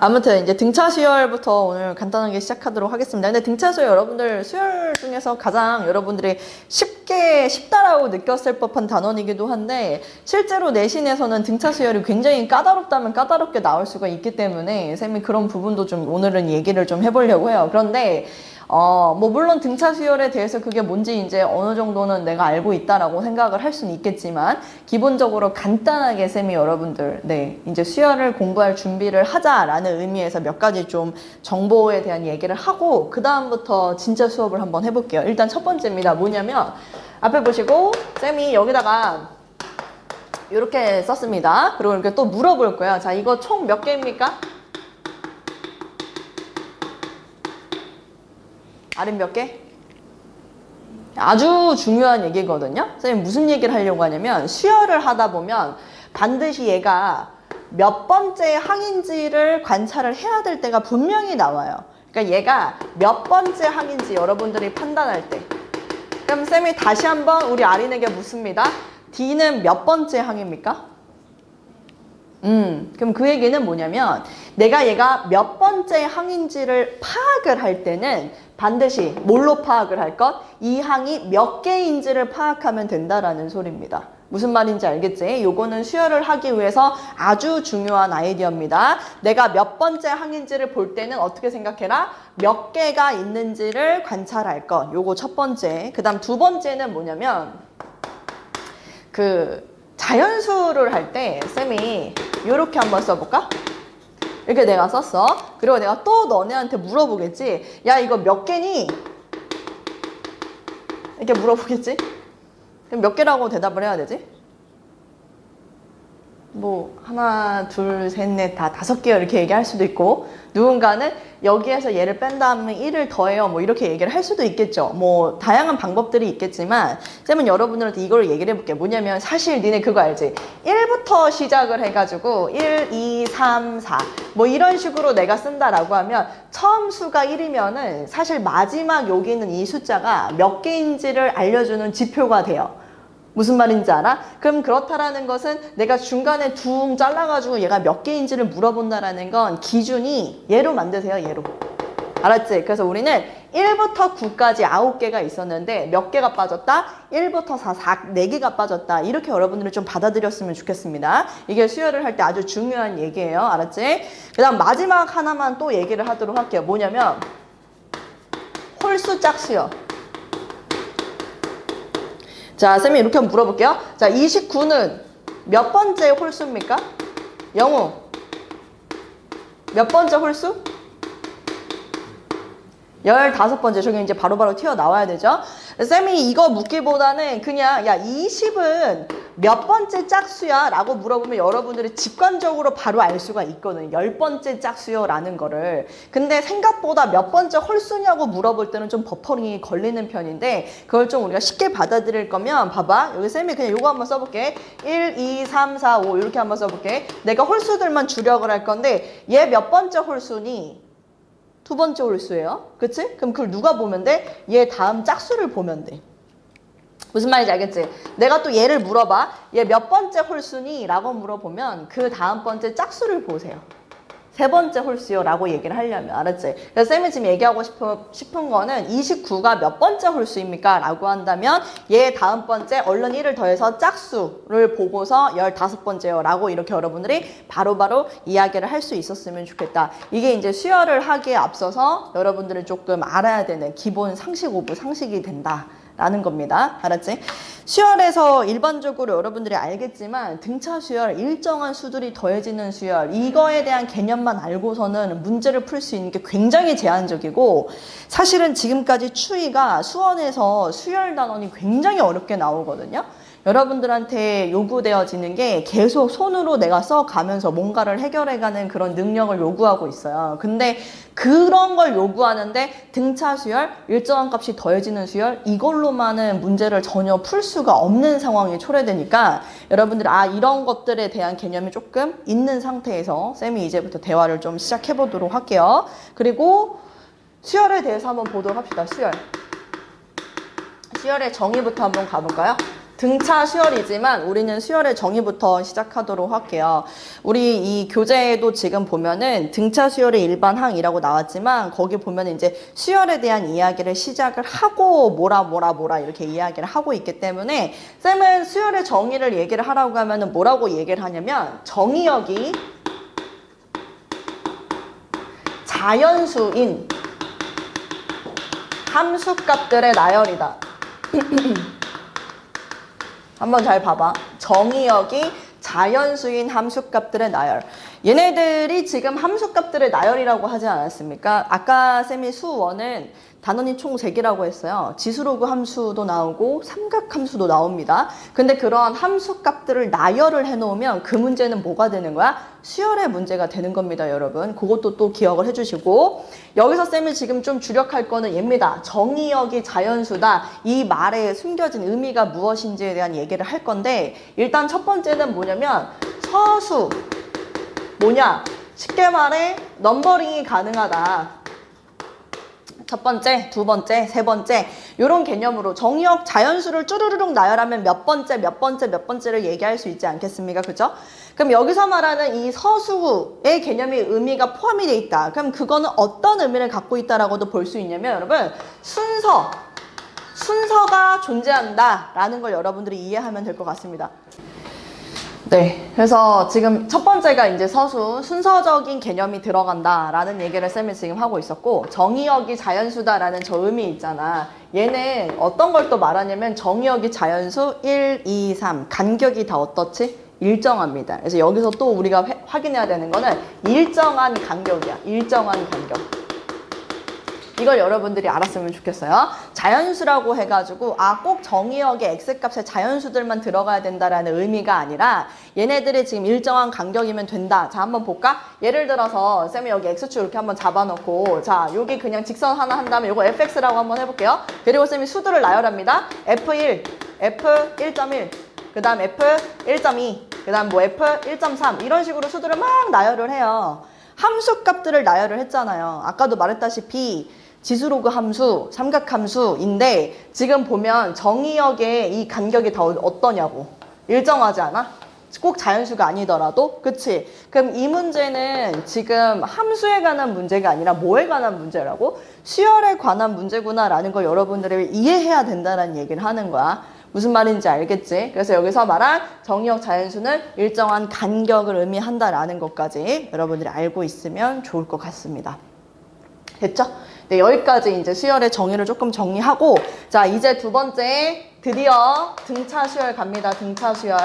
아무튼 이제 등차 수열부터 오늘 간단하게 시작하도록 하겠습니다. 근데 등차 수열 여러분들 수열 중에서 가장 여러분들이 쉽다라고 느꼈을 법한 단원이기도 한데 실제로 내신에서는 등차 수열이 굉장히 까다롭다면 까다롭게 나올 수가 있기 때문에 쌤이 그런 부분도 좀 오늘은 얘기를 좀 해보려고 해요. 그런데 뭐 물론 등차 수열에 대해서 그게 뭔지 이제 어느 정도는 내가 알고 있다라고 생각을 할 수는 있겠지만 기본적으로 간단하게 쌤이 여러분들 이제 수열을 공부할 준비를 하자라는 의미에서 몇 가지 좀 정보에 대한 얘기를 하고 그 다음부터 진짜 수업을 한번 해볼게요. 일단 첫 번째입니다. 뭐냐면 앞에 보시고 쌤이 여기다가 이렇게 썼습니다. 그리고 이렇게 또 물어볼 거예요. 자, 이거 총 몇 개입니까? 아린 몇 개? 아주 중요한 얘기거든요. 선생님 무슨 얘기를 하려고 하냐면 수열을 하다 보면 반드시 얘가 몇 번째 항인지를 관찰을 해야 될 때가 분명히 나와요. 그러니까 얘가 몇 번째 항인지 여러분들이 판단할 때. 그럼 쌤이 다시 한번 우리 아린에게 묻습니다. D는 몇 번째 항입니까? 그럼 그 얘기는 뭐냐면 내가 얘가 몇 번째 항인지를 파악을 할 때는 반드시 뭘로 파악을 할 것? 이 항이 몇 개인지를 파악하면 된다라는 소리입니다. 무슨 말인지 알겠지? 요거는 수열을 하기 위해서 아주 중요한 아이디어입니다. 내가 몇 번째 항인지를 볼 때는 어떻게 생각해라? 몇 개가 있는지를 관찰할 것. 요거 첫 번째. 그 다음 두 번째는 뭐냐면 자연수를 할 때 쌤이 이렇게 한번 써볼까? 이렇게 내가 썼어. 그리고 내가 또 너네한테 물어보겠지. 야, 이거 몇 개니? 이렇게 물어보겠지? 그럼 몇 개라고 대답을 해야 되지? 뭐 하나, 둘, 셋, 넷, 다 5개 이렇게 얘기할 수도 있고 누군가는 여기에서 얘를 뺀 다음에 1을 더해요 뭐 이렇게 얘기를 할 수도 있겠죠. 뭐 다양한 방법들이 있겠지만 쌤은 여러분들한테 이걸 얘기를 해볼게. 뭐냐면 사실 니네 그거 알지? 1부터 시작을 해가지고 1, 2, 3, 4 뭐 이런 식으로 내가 쓴다라고 하면 처음 수가 1이면은 사실 마지막 여기 있는 이 숫자가 몇 개인지를 알려주는 지표가 돼요. 무슨 말인지 알아? 그럼 그렇다라는 것은 내가 중간에 둥 잘라가지고 얘가 몇 개인지를 물어본다라는 건 기준이 얘로 만드세요. 얘로. 알았지? 그래서 우리는 1부터 9까지 9개가 있었는데 몇 개가 빠졌다? 1부터 4, 4개가 빠졌다. 이렇게 여러분들이 좀 받아들였으면 좋겠습니다. 이게 수열을 할 때 아주 중요한 얘기예요. 알았지? 그 다음 마지막 하나만 또 얘기를 하도록 할게요. 뭐냐면 홀수 짝수요. 자, 쌤이 이렇게 한번 물어볼게요. 자, 29는 몇 번째 홀수입니까? 영우. 몇 번째 홀수? 15번째. 저기 이제 바로바로 튀어나와야 되죠. 쌤이 이거 묻기보다는 그냥 야, 20은 몇 번째 짝수야? 라고 물어보면 여러분들이 직관적으로 바로 알 수가 있거든요. 10번째 짝수요? 라는 거를. 근데 생각보다 몇 번째 홀수냐고 물어볼 때는 좀 버퍼링이 걸리는 편인데 그걸 좀 우리가 쉽게 받아들일 거면 봐봐. 여기 쌤이 그냥 요거 한번 써볼게. 1, 2, 3, 4, 5 이렇게 한번 써볼게. 내가 홀수들만 주력을 할 건데 얘 몇 번째 홀수니? 두 번째 홀수예요. 그치? 그럼 그걸 누가 보면 돼? 얘 다음 짝수를 보면 돼. 무슨 말인지 알겠지? 내가 또 얘를 물어봐. 얘 몇 번째 홀수니? 라고 물어보면 그 다음 번째 짝수를 보세요. 세 번째 홀수요 라고 얘기를 하려면. 알았지? 그래서 쌤이 지금 얘기하고 싶은 거는 29가 몇 번째 홀수입니까? 라고 한다면 얘 다음 번째 얼른 1을 더해서 짝수를 보고서 15번째요 라고 이렇게 여러분들이 바로바로 이야기를 할 수 있었으면 좋겠다. 이게 이제 수열을 하기에 앞서서 여러분들이 조금 알아야 되는 기본 상식 오브 상식이 된다. 라는 겁니다. 알았지? 수열에서 일반적으로 여러분들이 알겠지만 등차 수열, 일정한 수들이 더해지는 수열 이거에 대한 개념만 알고서는 문제를 풀 수 있는 게 굉장히 제한적이고 사실은 지금까지 추이가 수원에서 수열 단원이 굉장히 어렵게 나오거든요. 여러분들한테 요구되어지는 게 계속 손으로 내가 써가면서 뭔가를 해결해가는 그런 능력을 요구하고 있어요. 근데 그런 걸 요구하는데 등차 수열, 일정한 값이 더해지는 수열 이걸로만은 문제를 전혀 풀 수가 없는 상황이 초래되니까 여러분들 이런 것들에 대한 개념이 조금 있는 상태에서 쌤이 이제부터 대화를 좀 시작해 보도록 할게요. 그리고 수열에 대해서 한번 보도록 합시다. 수열의 정의부터 한번 가볼까요? 등차 수열이지만 우리는 수열의 정의부터 시작하도록 할게요. 우리 이 교재에도 지금 보면은 등차 수열의 일반항이라고 나왔지만 거기 보면은 이제 수열에 대한 이야기를 시작을 하고 뭐라 이렇게 이야기를 하고 있기 때문에 쌤은 수열의 정의를 얘기를 하라고 하면은 뭐라고 얘기를 하냐면 정의역이 자연수인 함수값들의 나열이다. 한번 잘 봐봐. 정의역이 자연수인 함수값들의 나열. 얘네들이 지금 함수값들의 나열이라고 하지 않았습니까? 아까 쌤이 수1은 단원이 총 3개라고 했어요. 지수로그 함수도 나오고 삼각함수도 나옵니다. 근데 그런 함수값들을 나열을 해놓으면 그 문제는 뭐가 되는 거야? 수열의 문제가 되는 겁니다, 여러분. 그것도 또 기억을 해주시고, 여기서 쌤이 지금 좀 주력할 거는 얘입니다. 정의역이 자연수다. 이 말에 숨겨진 의미가 무엇인지에 대한 얘기를 할 건데, 일단 첫 번째는 뭐냐면 서수. 뭐냐? 쉽게 말해 넘버링이 가능하다. 첫 번째, 두 번째, 세 번째 이런 개념으로 정의역 자연수를 쭈루루룩 나열하면 몇 번째를 얘기할 수 있지 않겠습니까? 그죠? 그럼 여기서 말하는 이 서수의 개념이 의미가 포함이 돼 있다. 그럼 그거는 어떤 의미를 갖고 있다라고도 볼 수 있냐면 여러분 순서가 존재한다라는 걸 여러분들이 이해하면 될 것 같습니다. 네, 그래서 지금 첫 번째가 이제 서수, 순서적인 개념이 들어간다라는 얘기를 쌤이 지금 하고 있었고, 정의역이 자연수다라는 저 의미 있잖아. 얘는 어떤 걸 또 말하냐면 정의역이 자연수 1, 2, 3 간격이 다 어떻지? 일정합니다. 그래서 여기서 또 우리가 확인해야 되는 거는 일정한 간격이야. 일정한 간격. 이걸 여러분들이 알았으면 좋겠어요. 자연수라고 해가지고 꼭 정의역의 x값에 자연수들만 들어가야 된다라는 의미가 아니라 얘네들이 지금 일정한 간격이면 된다. 자, 한번 볼까? 예를 들어서 쌤이 여기 x축 이렇게 한번 잡아놓고 자, 여기 그냥 직선 하나 한 다음에 이거 fx라고 한번 해볼게요. 그리고 쌤이 수들을 나열합니다. f1, f1.1 그 다음 f1.2 그 다음 뭐 f1.3 이런 식으로 수들을 막 나열을 해요. 함수값들을 나열을 했잖아요. 아까도 말했다시피 지수로그 함수, 삼각함수인데 지금 보면 정의역의 이 간격이 다 어떠냐고. 일정하지 않아? 꼭 자연수가 아니더라도? 그치? 그럼 이 문제는 지금 함수에 관한 문제가 아니라 뭐에 관한 문제라고? 수열에 관한 문제구나라는 걸 여러분들이 이해해야 된다는 얘기를 하는 거야. 무슨 말인지 알겠지? 그래서 여기서 말한 정의역 자연수는 일정한 간격을 의미한다라는 것까지 여러분들이 알고 있으면 좋을 것 같습니다. 됐죠? 네, 여기까지 이제 수열의 정의를 조금 정리하고, 자, 이제 두 번째, 드디어 등차 수열 갑니다. 등차 수열.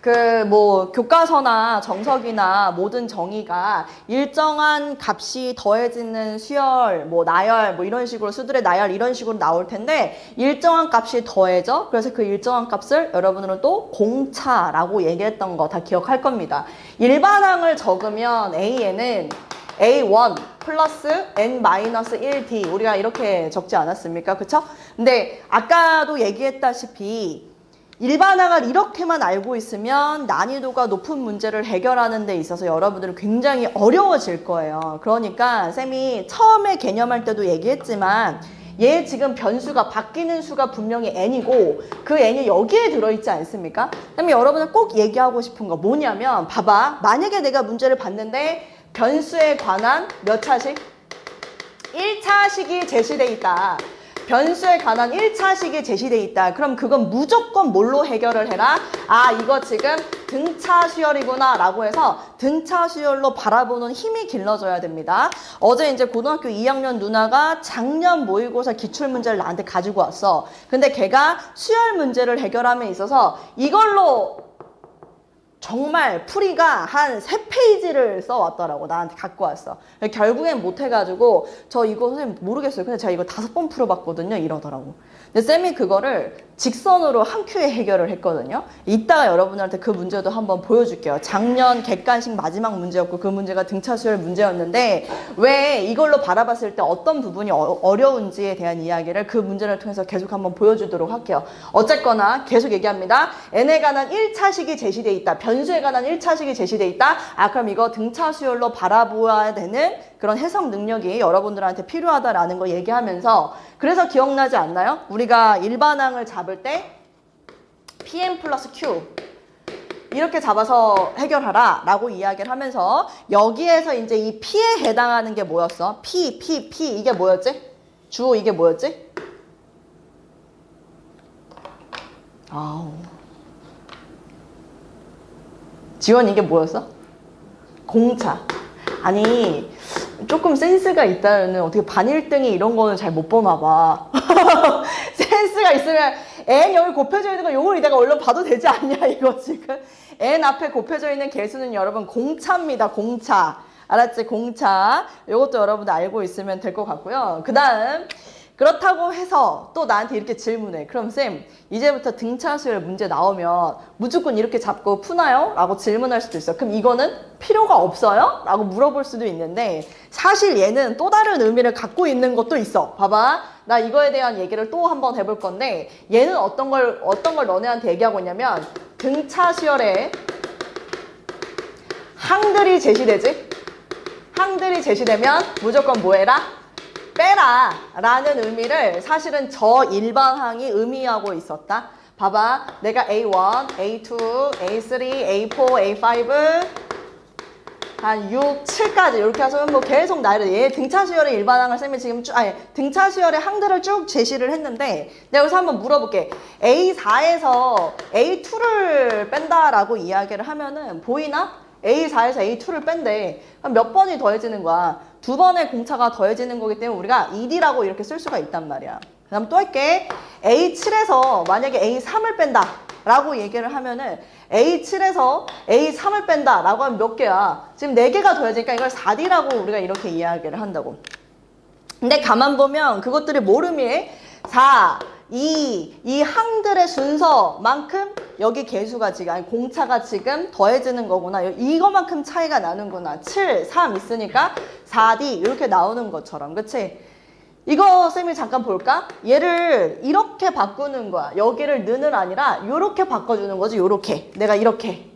교과서나 정석이나 모든 정의가 일정한 값이 더해지는 수열, 나열, 이런 식으로 수들의 나열 이런 식으로 나올 텐데 일정한 값이 더해져. 그래서 그 일정한 값을 여러분들은 또 공차라고 얘기했던 거 다 기억할 겁니다. 일반항을 적으면 A에는 A1 플러스 N-1D 우리가 이렇게 적지 않았습니까? 그쵸? 근데 아까도 얘기했다시피 일반항을 이렇게만 알고 있으면 난이도가 높은 문제를 해결하는 데 있어서 여러분들은 굉장히 어려워질 거예요. 그러니까 쌤이 처음에 개념할 때도 얘기했지만 얘 지금 변수가 바뀌는 수가 분명히 n이고 그 n이 여기에 들어있지 않습니까? 그다음에 여러분은 꼭 얘기하고 싶은 거 뭐냐면 봐봐. 만약에 내가 문제를 봤는데 변수에 관한 몇 차식? 1차식이 제시돼 있다. 변수에 관한 1차식이 제시돼 있다. 그럼 그건 무조건 뭘로 해결을 해라? 이거 지금 등차 수열이구나 라고 해서 등차 수열로 바라보는 힘이 길러져야 됩니다. 어제 이제 고등학교 2학년 누나가 작년 모의고사 기출문제를 나한테 가지고 왔어. 근데 걔가 수열 문제를 해결함에 있어서 이걸로 정말 풀이가 한 3페이지를 써왔더라고. 나한테 갖고 왔어. 결국엔 못해가지고 저 이거 선생님 모르겠어요. 근데 제가 이거 5번 풀어봤거든요. 이러더라고. 근데 쌤이 그거를 직선으로 한 큐에 해결을 했거든요. 이따가 여러분들한테 그 문제도 한번 보여줄게요. 작년 객관식 마지막 문제였고 그 문제가 등차 수열 문제였는데 왜 이걸로 바라봤을 때 어떤 부분이 어려운지에 대한 이야기를 그 문제를 통해서 계속 한번 보여주도록 할게요. 어쨌거나 계속 얘기합니다. n에 관한 1차식이 제시돼 있다. 변수에 관한 1차식이 제시돼 있다? 아, 그럼 이거 등차 수열로 바라보아야 되는 그런 해석 능력이 여러분들한테 필요하다라는 거 얘기하면서 그래서 기억나지 않나요? 우리가 일반항을 잡을 때 PM 플러스 Q 이렇게 잡아서 해결하라 라고 이야기를 하면서 여기에서 이제 이 P에 해당하는 게 뭐였어? P 이게 뭐였지? 주어 이게 뭐였지? 아우. 지원 이게 뭐였어? 공차. 아니 조금 센스가 있다는 어떻게 반 1등이 이런 거는 잘 못 보나 봐. 센스가 있으면 n 여기 곱해져 있는 거 요걸 내가 얼른 봐도 되지 않냐 이거 지금. n 앞에 곱해져 있는 개수는 여러분 공차입니다. 공차. 알았지? 공차. 요것도 여러분들 알고 있으면 될 것 같고요. 그 다음 그렇다고 해서 또 나한테 이렇게 질문해. 그럼 쌤 이제부터 등차 수열 문제 나오면 무조건 이렇게 잡고 푸나요? 라고 질문할 수도 있어. 그럼 이거는 필요가 없어요? 라고 물어볼 수도 있는데 사실 얘는 또 다른 의미를 갖고 있는 것도 있어. 봐봐. 나 이거에 대한 얘기를 또 한번 해볼 건데 얘는 어떤 걸 너네한테 얘기하고 있냐면 등차 수열에 항들이 제시되지? 항들이 제시되면 무조건 뭐 해라? 빼라 라는 의미를 사실은 저 일반항이 의미하고 있었다. 봐봐. 내가 A1, A2, A3, A4, A5 한 6, 7까지 이렇게 해서 뭐 계속 나열해. 얘 등차 수열의 일반항을 쌤이 지금 등차 수열의 항들을 쭉 제시를 했는데 내가 여기서 한번 물어볼게. A4에서 A2를 뺀다라고 이야기를 하면은 보이나? A4에서 A2를 뺀대. 그럼 몇 번이 더해지는 거야? 2번의 공차가 더해지는 거기 때문에 우리가 ED라고 이렇게 쓸 수가 있단 말이야. 그 다음 또 할게. A7에서 만약에 A3을 뺀다 라고 얘기를 하면은 A7에서 A3을 뺀다 라고 하면 몇 개야? 지금 4개가 더해지니까 이걸 4D라고 우리가 이렇게 이야기를 한다고. 근데 가만 보면 그것들이 뭘 의미해? 4, 2, 이 항들의 순서만큼 여기 개수가 지금 아니 공차가 지금 더해지는 거구나. 이거만큼 차이가 나는구나. 7, 3 있으니까 4D 이렇게 나오는 것처럼. 그치? 이거 쌤이 잠깐 볼까? 얘를 이렇게 바꾸는 거야. 여기를 는을 아니라 이렇게 바꿔주는 거지. 요렇게. 내가 이렇게.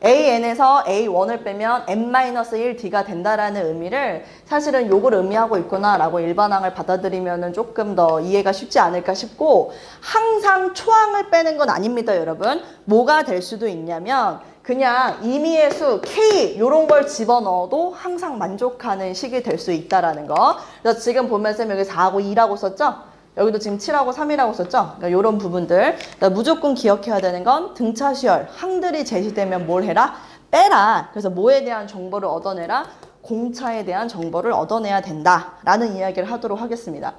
AN에서 A1을 빼면 N-1D가 된다라는 의미를 사실은 요걸 의미하고 있구나라고 일반항을 받아들이면 조금 더 이해가 쉽지 않을까 싶고 항상 초항을 빼는 건 아닙니다, 여러분. 뭐가 될 수도 있냐면 그냥 임의의 수 K 요런 걸 집어넣어도 항상 만족하는 식이 될 수 있다라는 거. 그래서 지금 보면 쌤 여기 4하고 2라고 썼죠? 여기도 지금 7하고 3이라고 썼죠? 그러니까 이런 부분들. 그러니까 무조건 기억해야 되는 건 등차 수열, 항들이 제시되면 뭘 해라? 빼라. 그래서 뭐에 대한 정보를 얻어내라? 공차에 대한 정보를 얻어내야 된다라는 이야기를 하도록 하겠습니다.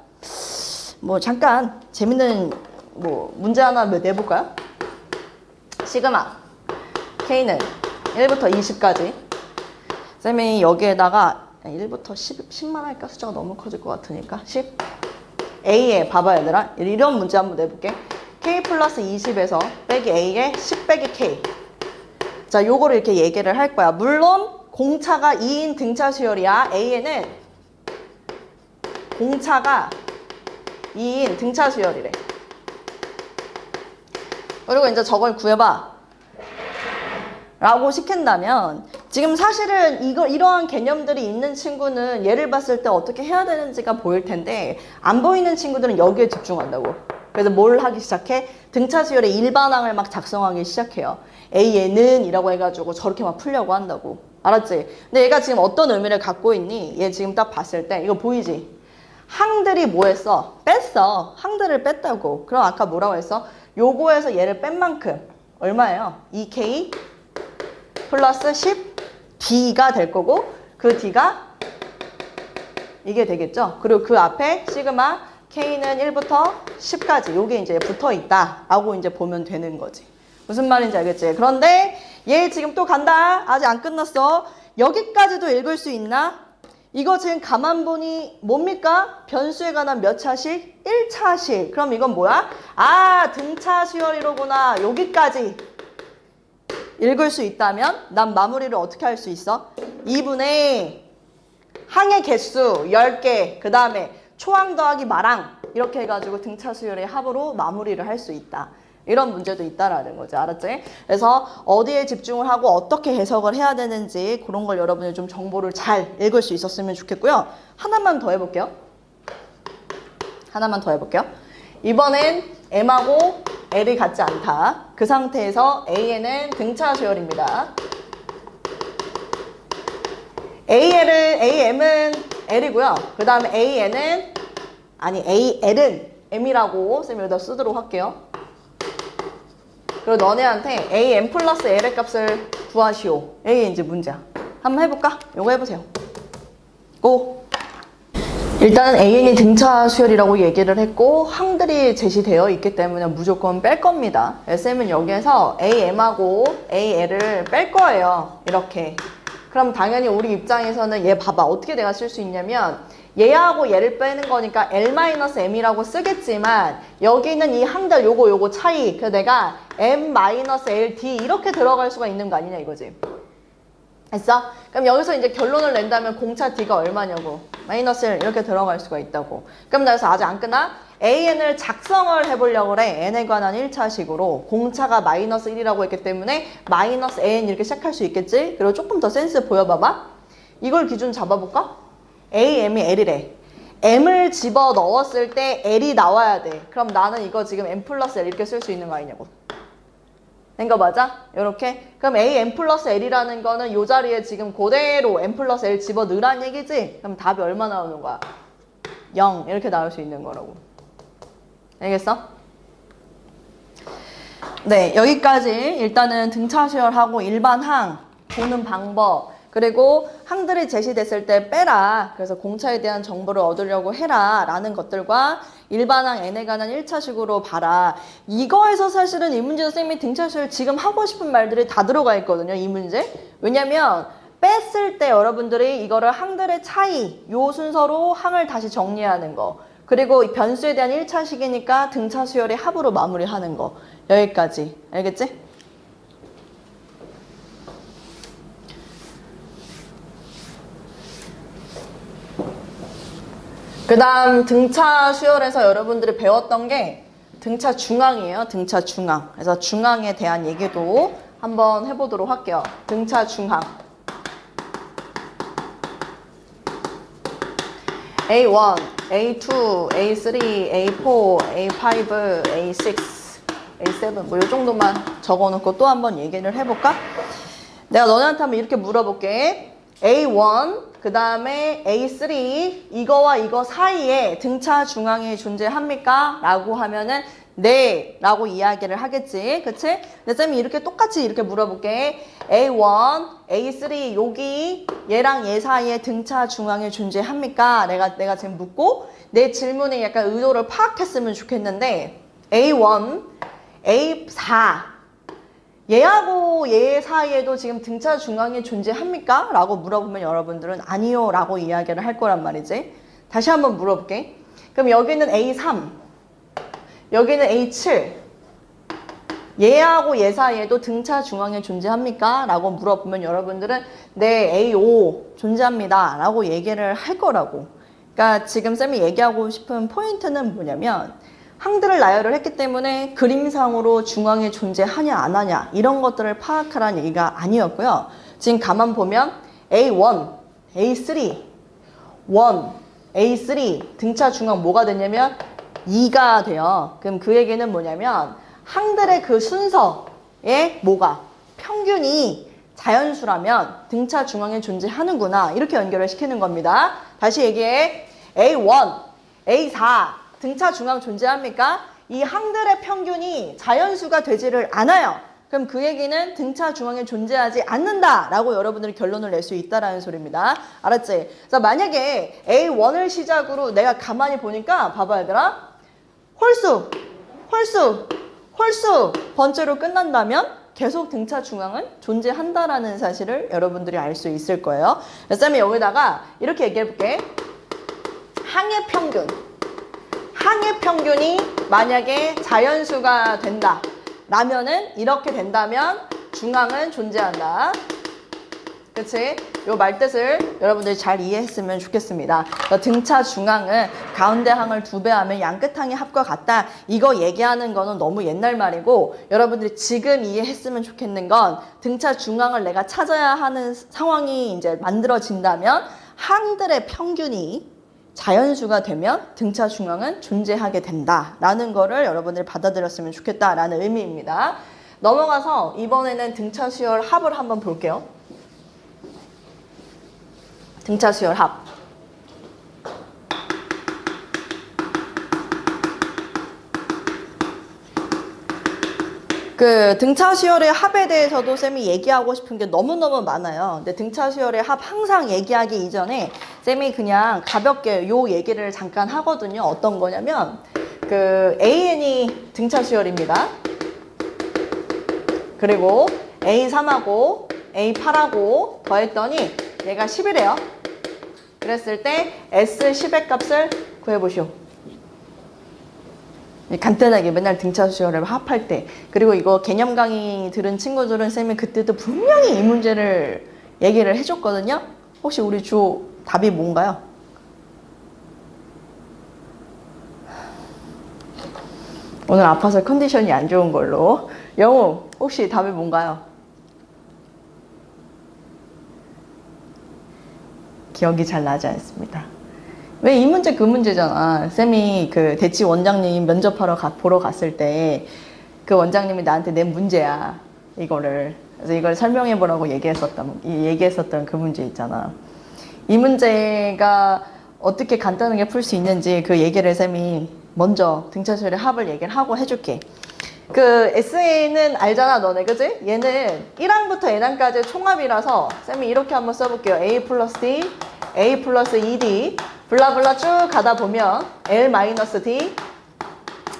뭐 잠깐 재밌는 뭐 문제 하나 내볼까요? 시그마 K는 1부터 20까지. 쌤이 여기에다가 1부터 10만 할까? 숫자가 너무 커질 것 같으니까 10. A에 봐봐 얘들아. 이런 문제 한번 내볼게. K 플러스 20에서 빼기 A에 10 빼기 K. 자, 요거를 이렇게 얘기를 할 거야. 물론 공차가 2인 등차 수열이야. A에는 공차가 2인 등차 수열이래. 그리고 이제 저걸 구해봐 라고 시킨다면 지금 사실은 이러한 개념들이 있는 친구는 얘를 봤을 때 어떻게 해야 되는지가 보일 텐데 안 보이는 친구들은 여기에 집중한다고. 그래서 뭘 하기 시작해? 등차 수열의 일반항을 막 작성하기 시작해요. A에는 이라고 해가지고 저렇게 막 풀려고 한다고. 알았지? 근데 얘가 지금 어떤 의미를 갖고 있니? 얘 지금 딱 봤을 때 이거 보이지? 항들이 뭐 했어? 뺐어. 항들을 뺐다고. 그럼 아까 뭐라고 했어? 요거에서 얘를 뺀 만큼 얼마예요? 2K 플러스 10D가 될 거고 그 D가 이게 되겠죠. 그리고 그 앞에 시그마 K는 1부터 10까지 요게 이제 붙어 있다 라고 이제 보면 되는 거지. 무슨 말인지 알겠지? 그런데 얘 지금 또 간다. 아직 안 끝났어. 여기까지도 읽을 수 있나? 이거 지금 가만 보니 뭡니까? 변수에 관한 몇 차식? 1차식. 그럼 이건 뭐야? 아, 등차 수열이로구나. 여기까지 읽을 수 있다면 난 마무리를 어떻게 할 수 있어? 2분의 항의 개수 10개, 그 다음에 초항 더하기 마랑 이렇게 해가지고 등차 수열의 합으로 마무리를 할 수 있다. 이런 문제도 있다라는 거죠. 알았지? 그래서 어디에 집중을 하고 어떻게 해석을 해야 되는지 그런 걸 여러분이 좀 정보를 잘 읽을 수 있었으면 좋겠고요. 하나만 더 해볼게요. 하나만 더 해볼게요. 이번엔 M하고 L이 같지 않다. 그 상태에서 AN은 등차 수열입니다. AM은 L이고요. 그 다음에 AL은 M이라고 쌤이 여기다 쓰도록 할게요. 그리고 너네한테 AM 플러스 L의 값을 구하시오. 이게 이제 문제야. 한번 해볼까? 요거 해보세요. 고! 일단은 AN이 등차 수열이라고 얘기를 했고 항들이 제시되어 있기 때문에 무조건 뺄 겁니다. 쌤은 여기에서 AM하고 AL을 뺄 거예요. 이렇게. 그럼 당연히 우리 입장에서는 얘 봐봐. 어떻게 내가 쓸 수 있냐면 얘하고 얘를 빼는 거니까 L-M이라고 쓰겠지만 여기는 이 항들 요거 차이. 그래서 내가 M-LD 이렇게 들어갈 수가 있는 거 아니냐 이거지. 됐어? 그럼 여기서 이제 결론을 낸다면 공차 D가 얼마냐고. 마이너스 1 이렇게 들어갈 수가 있다고. 그럼 나 여기서 아직 안 끝나? AN을 작성을 해보려고 그래. N에 관한 1차식으로. 공차가 마이너스 1이라고 했기 때문에 마이너스 AN 이렇게 시작할 수 있겠지? 그리고 조금 더 센스 보여봐봐. 이걸 기준 잡아볼까? AM이 L이래. M을 집어 넣었을 때 L이 나와야 돼. 그럼 나는 이거 지금 M 플러스 L 이렇게 쓸 수 있는 거 아니냐고. 된 거 맞아? 이렇게? 그럼 AM 플러스 L이라는 거는 이 자리에 지금 그대로 M 플러스 L 집어 넣으란 얘기지? 그럼 답이 얼마 나오는 거야? 0 이렇게 나올 수 있는 거라고. 알겠어? 네, 여기까지 일단은 등차 수열하고 일반 항 보는 방법 그리고 항들이 제시됐을 때 빼라. 그래서 공차에 대한 정보를 얻으려고 해라 라는 것들과 일반항 N에 관한 1차식으로 봐라. 이거에서 사실은 이 문제 선생님이 등차 수열 지금 하고 싶은 말들이 다 들어가 있거든요. 이 문제. 왜냐면 뺐을 때 여러분들이 이거를 항들의 차이 요 순서로 항을 다시 정리하는 거 그리고 변수에 대한 1차식이니까 등차 수열의 합으로 마무리하는 거 여기까지. 알겠지? 그 다음 등차 수열에서 여러분들이 배웠던 게 등차 중항이에요. 등차 중항. 그래서 중항에 대한 얘기도 한번 해보도록 할게요. 등차 중항. A1, A2, A3, A4, A5, A6, A7 뭐 이 정도만 적어놓고 또 한번 얘기를 해볼까? 내가 너네한테 한번 이렇게 물어볼게. A1, 그 다음에 A3 이거와 이거 사이에 등차 중항이 존재합니까? 라고 하면은 네 라고 이야기를 하겠지. 그치? 근데 쌤이 이렇게 똑같이 이렇게 물어볼게. A1, A3 여기 얘랑 얘 사이에 등차 중항이 존재합니까? 내가 지금 묻고 내 질문에 약간 의도를 파악했으면 좋겠는데 A1, A4 얘하고 얘 사이에도 지금 등차 중항이 존재합니까? 라고 물어보면 여러분들은 아니요 라고 이야기를 할 거란 말이지. 다시 한번 물어볼게. 그럼 여기는 A3 여기는 A7 얘하고 얘 사이에도 등차 중항이 존재합니까? 라고 물어보면 여러분들은 네 A5 존재합니다 라고 얘기를 할 거라고. 그러니까 지금 쌤이 얘기하고 싶은 포인트는 뭐냐면 항들을 나열을 했기 때문에 그림상으로 중앙에 존재하냐 안 하냐 이런 것들을 파악하라는 얘기가 아니었고요. 지금 가만 보면 A1, A3, 1, A3 등차 중앙 뭐가 되냐면 2가 돼요. 그럼 그 얘기는 뭐냐면 항들의 그 순서에 뭐가 평균이 자연수라면 등차 중앙에 존재하는구나 이렇게 연결을 시키는 겁니다. 다시 얘기해. A1, A4 등차 중앙 존재합니까? 이 항들의 평균이 자연수가 되지를 않아요. 그럼 그 얘기는 등차 중앙에 존재하지 않는다라고 여러분들이 결론을 낼 수 있다라는 소리입니다. 알았지? 그래서 만약에 A1을 시작으로 내가 가만히 보니까 봐봐 얘들아. 홀수 번째로 끝난다면 계속 등차 중앙은 존재한다라는 사실을 여러분들이 알 수 있을 거예요. 쌤이 여기다가 이렇게 얘기해볼게. 항의 평균이 만약에 자연수가 된다 라면은 이렇게 된다면 중항은 존재한다. 그치? 요 말뜻을 여러분들이 잘 이해했으면 좋겠습니다. 등차 중앙은 가운데 항을 2배 하면 양끝 항의 합과 같다. 이거 얘기하는 거는 너무 옛날 말이고 여러분들이 지금 이해했으면 좋겠는 건 등차 중앙을 내가 찾아야 하는 상황이 이제 만들어진다면 항들의 평균이 자연수가 되면 등차 중앙은 존재하게 된다라는 거를 여러분들이 받아들였으면 좋겠다라는 의미입니다. 넘어가서 이번에는 등차 수열 합을 한번 볼게요. 등차 수열 합. 그 등차 수열의 합에 대해서도 쌤이 얘기하고 싶은 게 너무너무 많아요. 근데 등차 수열의 합 항상 얘기하기 이전에 쌤이 그냥 가볍게 요 얘기를 잠깐 하거든요. 어떤 거냐면 그 AN이 등차 수열입니다. 그리고 A3하고 A8하고 더했더니 얘가 10이래요. 그랬을 때 S10의 값을 구해보시오. 간단하게 맨날 등차 수열을 합할 때. 그리고 이거 개념 강의 들은 친구들은 쌤이 그때도 분명히 이 문제를 얘기를 해줬거든요. 혹시 우리 주 답이 뭔가요? 오늘 아파서 컨디션이 안 좋은 걸로. 영우, 혹시 답이 뭔가요? 기억이 잘 나지 않습니다. 왜 이 문제 그 문제잖아. 쌤이 그 대치 원장님 면접하러 보러 갔을 때 그 원장님이 나한테 낸 문제야. 이거를. 그래서 이걸 설명해 보라고 얘기했었던 그 문제 있잖아. 이 문제가 어떻게 간단하게 풀 수 있는지 그 얘기를 쌤이 먼저 등차수열의 합을 얘기를 하고 해줄게. 그 SA는 알잖아 너네 그지? 얘는 1항부터 N항까지의 총합이라서 쌤이 이렇게 한번 써볼게요. A 플러스 D, A 플러스 2D 블라블라 쭉 가다 보면 L 마이너스 D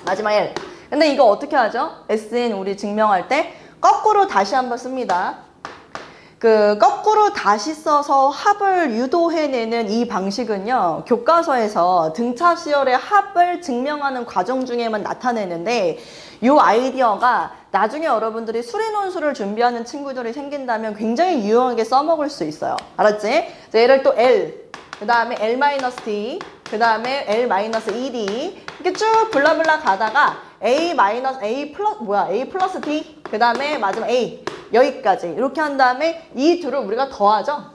마지막 L. 근데 이거 어떻게 하죠? SN 우리 증명할 때 거꾸로 다시 한번 씁니다. 그 거꾸로 다시 써서 합을 유도해내는 이 방식은요. 교과서에서 등차 수열의 합을 증명하는 과정 중에만 나타내는데 이 아이디어가 나중에 여러분들이 수리논술을 준비하는 친구들이 생긴다면 굉장히 유용하게 써먹을 수 있어요. 알았지? 얘를 또 L, 그 다음에 L-D, 그 다음에 L-2D 이렇게 쭉 블라블라 가다가 A 플러스 D, 그 다음에 마지막 A 여기까지 이렇게 한 다음에 이 둘을 우리가 더하죠.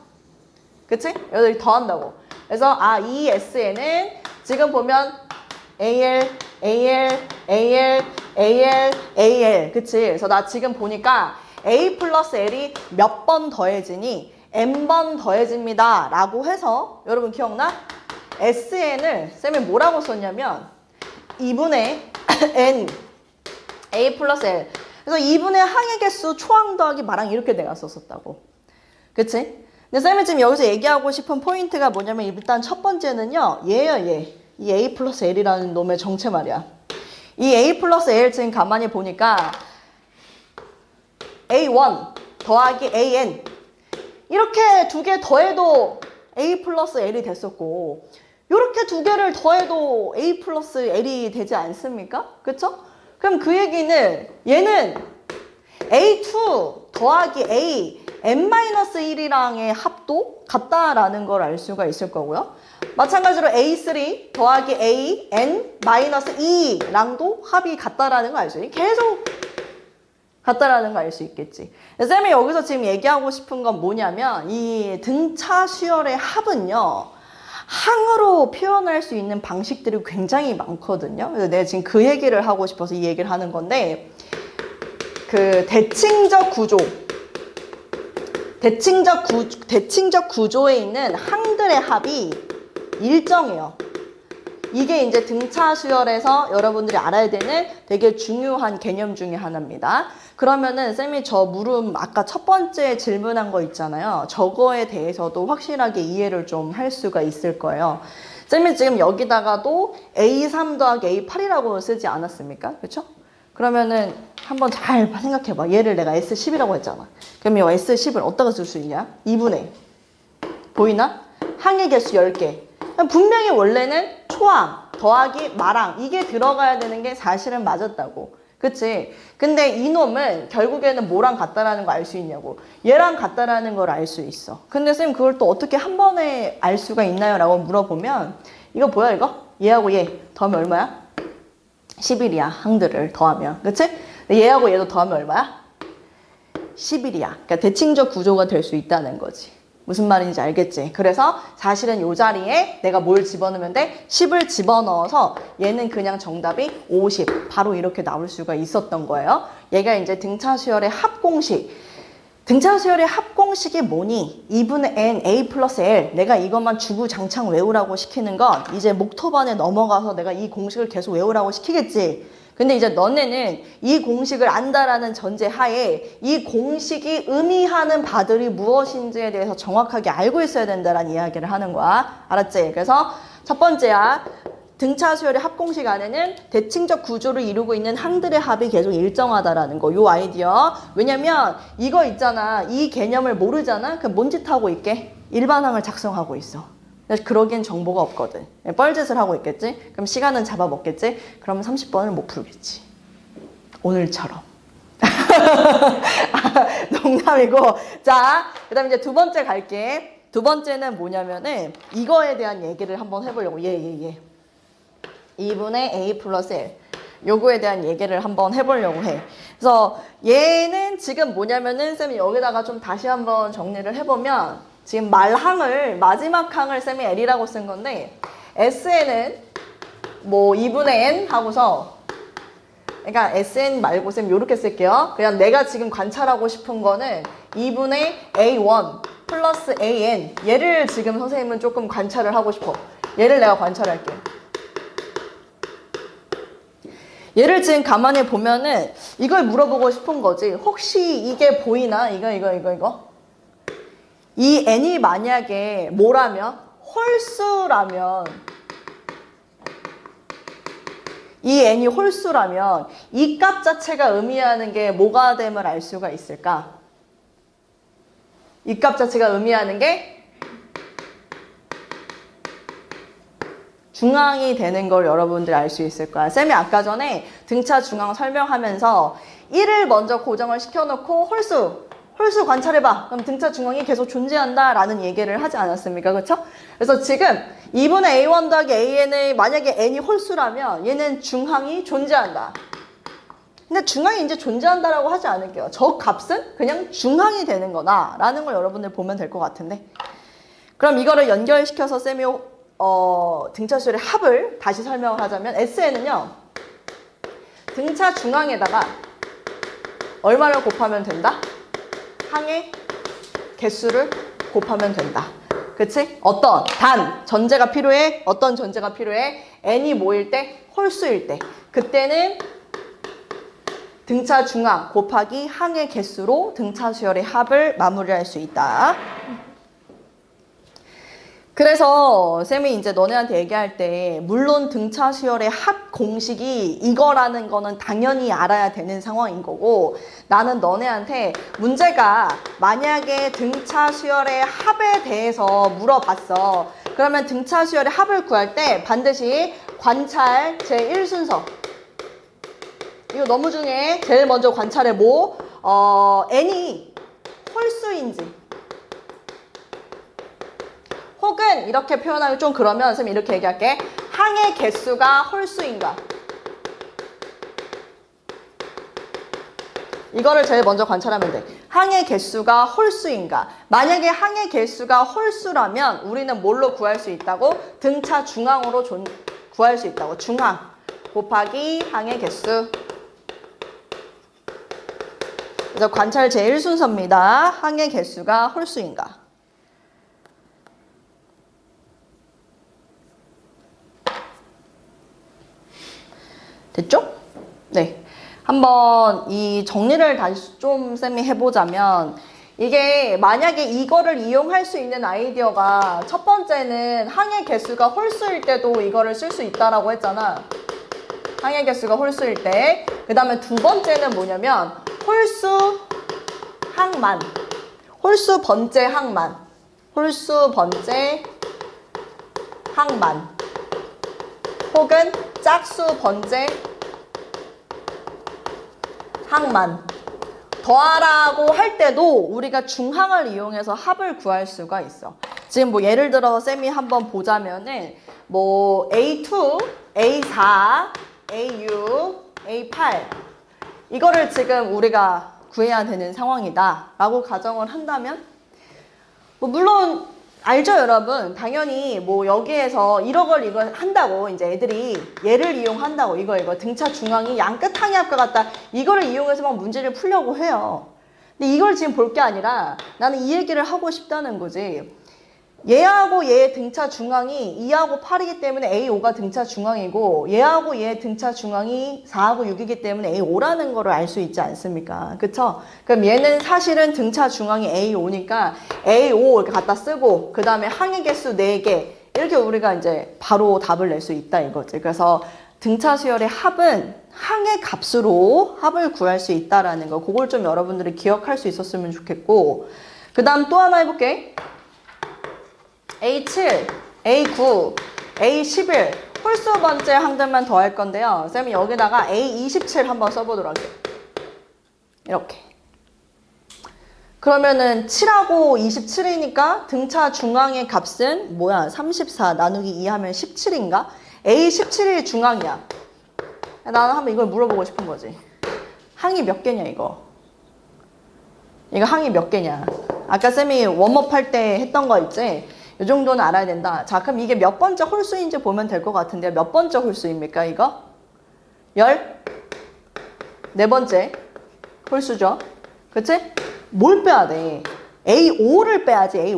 그치? 여기 더한다고. 그래서 이 SN은 지금 보면 AL, AL, AL, AL, AL 그치? 그래서 나 지금 보니까 A 플러스 L이 몇 번 더해지니 N번 더해집니다 라고 해서 여러분 기억나? SN을 쌤이 뭐라고 썼냐면 2분의 N A 플러스 L 그래서 2분의 항의 개수 초항 더하기 마랑 이렇게 내가 썼었다고. 그치? 근데 쌤이 지금 여기서 얘기하고 싶은 포인트가 뭐냐면 일단 첫 번째는요. 얘야 얘. 이 A 플러스 L이라는 놈의 정체 말이야. 이 A 플러스 L 지금 가만히 보니까 A1 더하기 AN 이렇게 두 개 더해도 A 플러스 L이 됐었고 이렇게 두 개를 더해도 A 플러스 L이 되지 않습니까? 그쵸? 그럼 그 얘기는 얘는 A2 더하기 A N-1이랑의 합도 같다라는 걸 알 수가 있을 거고요. 마찬가지로 A3 더하기 A N-2랑도 합이 같다라는 걸 알 수 있어요. 계속 같다라는 걸 알 수 있겠지. 쌤이 여기서 지금 얘기하고 싶은 건 뭐냐면 이 등차 수열의 합은요. 항으로 표현할 수 있는 방식들이 굉장히 많거든요. 그래서 내가 지금 그 얘기를 하고 싶어서 이 얘기를 하는 건데 그 대칭적 구조에 있는 항들의 합이 일정해요. 이게 이제 등차 수열에서 여러분들이 알아야 되는 되게 중요한 개념 중에 하나입니다. 그러면은 쌤이 저 물음 아까 첫 번째 질문한 거 있잖아요. 저거에 대해서도 확실하게 이해를 좀 할 수가 있을 거예요. 쌤이 지금 여기다가도 A3 더하기 A8이라고 쓰지 않았습니까? 그렇죠? 그러면은 한번 잘 생각해봐. 얘를 내가 S10이라고 했잖아. 그럼 이 S10을 어디다가 쓸 수 있냐? 2분의 보이나? 항의 개수 10개. 분명히 원래는 초항 더하기 마랑 이게 들어가야 되는 게 사실은 맞았다고. 그치? 근데 이놈은 결국에는 뭐랑 같다라는 거 알 수 있냐고. 얘랑 같다라는 걸 알 수 있어. 근데 쌤 그걸 또 어떻게 한 번에 알 수가 있나요? 라고 물어보면 이거 뭐야 이거? 얘하고 얘 더하면 얼마야? 11이야. 항들을 더하면. 그치? 얘하고 얘도 더하면 얼마야? 11이야. 그러니까 대칭적 구조가 될 수 있다는 거지. 무슨 말인지 알겠지? 그래서 사실은 이 자리에 내가 뭘 집어넣으면 돼? 10을 집어넣어서 얘는 그냥 정답이 50. 바로 이렇게 나올 수가 있었던 거예요. 얘가 이제 등차수열의 합공식. 등차수열의 합공식이 뭐니? 2분의 n, a 플러스 l. 내가 이것만 주구장창 외우라고 시키는 건 이제 목토반에 넘어가서 내가 이 공식을 계속 외우라고 시키겠지. 근데 이제 너네는 이 공식을 안다라는 전제 하에 이 공식이 의미하는 바들이 무엇인지에 대해서 정확하게 알고 있어야 된다라는 이야기를 하는 거야. 알았지? 그래서 첫 번째야. 등차 수열의 합공식 안에는 대칭적 구조를 이루고 있는 항들의 합이 계속 일정하다라는 거. 요 아이디어. 왜냐면 이거 있잖아. 이 개념을 모르잖아. 그럼 뭔 짓 하고 있게? 일반항을 작성하고 있어. 그러기엔 정보가 없거든. 뻘짓을 하고 있겠지? 그럼 시간은 잡아먹겠지? 그러면 30번을 못 풀겠지. 오늘처럼. 농담이고. 자, 그 다음에 이제 두 번째 갈게. 두 번째는 뭐냐면은 이거에 대한 얘기를 한번 해보려고. 2분의 a 플러스 l. 요거에 대한 얘기를 한번 해보려고 해. 그래서 얘는 지금 뭐냐면은 쌤이 여기다가 좀 다시 한번 정리를 해보면 지금 말항을 마지막 항을 쌤이 L이라고 쓴 건데 SN은 뭐 2분의 N 하고서 그러니까 SN 말고 쌤 요렇게 쓸게요. 그냥 내가 지금 관찰하고 싶은 거는 2분의 A1 플러스 AN 얘를 지금 선생님은 조금 관찰을 하고 싶어. 얘를 내가 관찰할게. 얘를 지금 가만히 보면은 이걸 물어보고 싶은 거지. 혹시 이게 보이나? 이거? 이 n이 만약에 뭐라면? 홀수라면 이 n이 홀수라면 이 값 자체가 의미하는 게 뭐가 됨을 알 수가 있을까? 이 값 자체가 의미하는 게 중앙이 되는 걸 여러분들이 알 수 있을 거야. 쌤이 아까 전에 등차 중앙 설명하면서 1을 먼저 고정을 시켜놓고 홀수 관찰해봐. 그럼 등차 중앙이 계속 존재한다 라는 얘기를 하지 않았습니까? 그쵸? 그래서 지금 2분의 A1 더하기 AN의 만약에 N이 홀수라면 얘는 중항이 존재한다. 근데 중항이 이제 존재한다라고 하지 않을게요. 저 값은 그냥 중항이 되는 거다 라는 걸 여러분들 보면 될 것 같은데 그럼 이거를 연결시켜서 쌤이 등차수열의 합을 다시 설명을 하자면 SN은요 등차 중앙에다가 얼마를 곱하면 된다? 항의 개수를 곱하면 된다. 그치? 전제가 필요해? 어떤 전제가 필요해? n이 뭐일 때? 홀수일 때. 그때는 등차 중앙 곱하기 항의 개수로 등차 수열의 합을 마무리할 수 있다. 그래서 쌤이 이제 너네한테 얘기할 때 물론 등차 수열의 합 공식이 이거라는 거는 당연히 알아야 되는 상황인 거고 나는 너네한테 문제가 만약에 등차 수열의 합에 대해서 물어봤어. 그러면 등차 수열의 합을 구할 때 반드시 관찰 제1순서 이거 너무 중요해. 제일 먼저 관찰해 뭐 n이 홀수인지 혹은 이렇게 표현하기 좀 그러면 선생님 이렇게 얘기할게. 항의 개수가 홀수인가? 이거를 제일 먼저 관찰하면 돼. 항의 개수가 홀수인가? 만약에 항의 개수가 홀수라면 우리는 뭘로 구할 수 있다고? 등차 중앙으로 구할 수 있다고. 중항 곱하기 항의 개수. 그래서 관찰 제1순서입니다. 항의 개수가 홀수인가? 됐죠? 네. 한번 이 정리를 다시 좀 쌤이 해보자면 이게 만약에 이거를 이용할 수 있는 아이디어가 첫 번째는 항의 개수가 홀수일 때도 이거를 쓸 수 있다라고 했잖아. 항의 개수가 홀수일 때. 그 다음에 두 번째는 뭐냐면 홀수 항만. 홀수 번째 항만. 홀수 번째 항만. 혹은 짝수 번째 항만. 더하라고 할 때도 우리가 중항을 이용해서 합을 구할 수가 있어. 지금 뭐 예를 들어 쌤이 한번 보자면은 뭐 A2, A4, A6, A8 이거를 지금 우리가 구해야 되는 상황이다 라고 가정을 한다면 뭐 물론 알죠 여러분? 당연히 뭐 여기에서 1억을 이거 한다고 이제 애들이 얘를 이용한다고 이거 등차 중앙이 양끝 항의 합과 같다 이거를 이용해서 막 문제를 풀려고 해요. 근데 이걸 지금 볼 게 아니라 나는 이 얘기를 하고 싶다는 거지. 얘하고 얘의 등차 중앙이 2하고 8이기 때문에 A5가 등차 중앙이고 얘하고 얘의 등차 중앙이 4하고 6이기 때문에 A5라는 거를 알 수 있지 않습니까? 그쵸? 그럼 얘는 사실은 등차 중앙이 A5니까 A5 이렇게 갖다 쓰고 그 다음에 항의 개수 4개 이렇게 우리가 이제 바로 답을 낼 수 있다 이거지. 그래서 등차 수열의 합은 항의 값으로 합을 구할 수 있다라는 거 그걸 좀 여러분들이 기억할 수 있었으면 좋겠고 그 다음 또 하나 해볼게. A7, A9, A11 홀수 번째 항들만 더할 건데요. 쌤이 여기다가 A27 한번 써보도록 할게요. 이렇게. 그러면은 7하고 27이니까 등차 중앙의 값은 뭐야? 34 나누기 2 하면 17인가? A17이 중앙이야. 나는 한번 이걸 물어보고 싶은 거지. 항이 몇 개냐 이거? 이거 항이 몇 개냐? 아까 쌤이 웜업 할 때 했던 거 있지? 이 정도는 알아야 된다. 자, 그럼 이게 몇 번째 홀수인지 보면 될 것 같은데요. 몇 번째 홀수입니까, 이거? 14번째 홀수죠. 그치? 뭘 빼야 돼? A5를 빼야지, A5.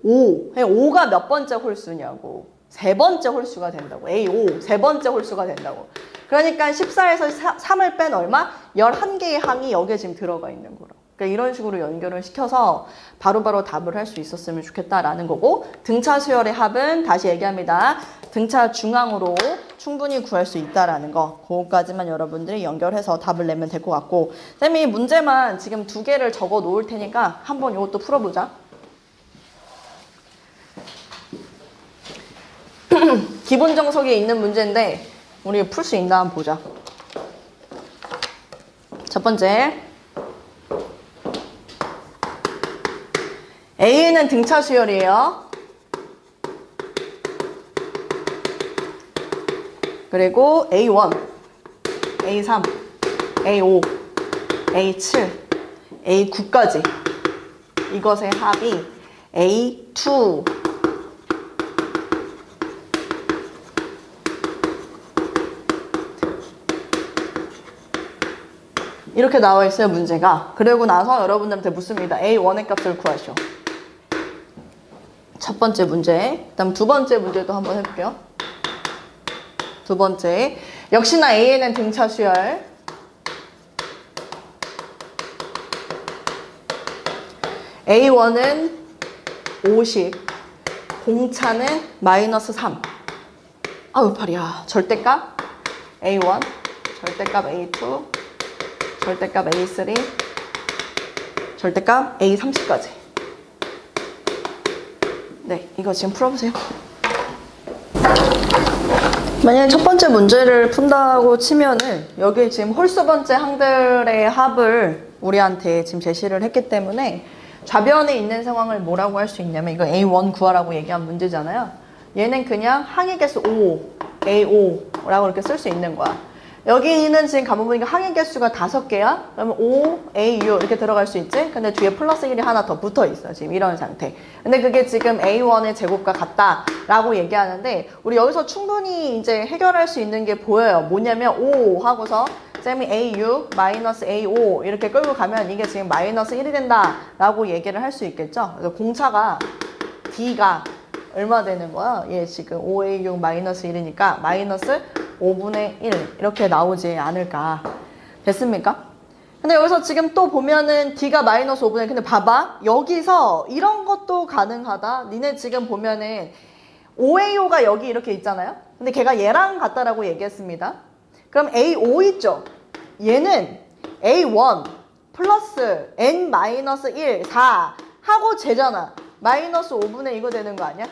5. 5가 몇 번째 홀수냐고. 세 번째 홀수가 된다고. A5. 세 번째 홀수가 된다고. 그러니까 14에서 3을 뺀 얼마? 11개의 항이 여기에 지금 들어가 있는 거라고. 그러니까 이런 식으로 연결을 시켜서 바로바로 답을 할 수 있었으면 좋겠다라는 거고 등차 수열의 합은 다시 얘기합니다. 등차 중앙으로 충분히 구할 수 있다라는 거 그거까지만 여러분들이 연결해서 답을 내면 될 것 같고 쌤이 문제만 지금 2개를 적어 놓을 테니까 한번 이것도 풀어보자. 기본 정석에 있는 문제인데 우리 풀 수 있나 한번 보자. 첫 번째 A는 등차 수열이에요. 그리고 A1, A3, A5, A7, A9까지 이것의 합이 A2 이렇게 나와 있어요 문제가. 그리고 나서 여러분들한테 묻습니다. A1의 값을 구하시오. 첫 번째 문제, 그다음 두 번째 문제도 한번 해볼게요. 두 번째, 역시나 A에는 등차 수열. A1은 50, 공차는 마이너스 3. 아우 팔이야. 절대값 A1, 절대값 A2, 절대값 A3, 절대값 A30까지. 네, 이거 지금 풀어보세요. 만약에 첫 번째 문제를 푼다고 치면은 여기 지금 홀수 번째 항들의 합을 우리한테 지금 제시를 했기 때문에 좌변에 있는 상황을 뭐라고 할 수 있냐면 이거 A1 구하라고 얘기한 문제잖아요. 얘는 그냥 항의 개수 5, A5라고 이렇게 쓸 수 있는 거야. 여기는 지금 가보니까 항의 개수가 5개야? 그러면 5, AU 이렇게 들어갈 수 있지? 근데 뒤에 플러스 1이 하나 더 붙어 있어. 지금 이런 상태. 근데 그게 지금 A1의 제곱과 같다 라고 얘기하는데 우리 여기서 충분히 이제 해결할 수 있는 게 보여요. 뭐냐면 5 하고서 쌤이 A6 마이너스 A5 이렇게 끌고 가면 이게 지금 마이너스 1이 된다 라고 얘기를 할 수 있겠죠? 그래서 공차가 D가 얼마 되는 거야? 얘 지금 5A6 마이너스 1이니까 마이너스 5분의 1 이렇게 나오지 않을까. 됐습니까? 근데 여기서 지금 또 보면은 D가 마이너스 5분의 1. 근데 봐봐. 여기서 이런 것도 가능하다. 니네 지금 보면은 5AO가 여기 이렇게 있잖아요. 근데 걔가 얘랑 같다라고 얘기했습니다. 그럼 A5 있죠? 얘는 A1 플러스 N 마이너스 1, 4 하고 쟤잖아. 마이너스 5분의 이거 되는 거 아니야?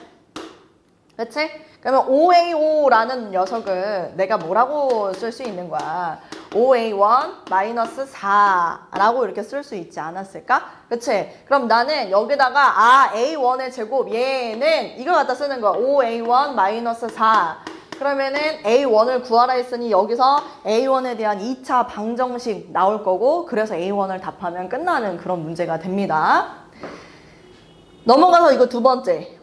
그치? 그러면 5A5라는 녀석을 내가 뭐라고 쓸 수 있는 거야? 5A1 마이너스 4라고 이렇게 쓸 수 있지 않았을까? 그치? 그럼 나는 여기다가 A1의 제곱 얘는 이걸 갖다 쓰는 거야. 5A1 마이너스 4. 그러면은 A1을 구하라 했으니 여기서 A1에 대한 2차 방정식 나올 거고 그래서 A1을 답하면 끝나는 그런 문제가 됩니다. 넘어가서 이거 두 번째.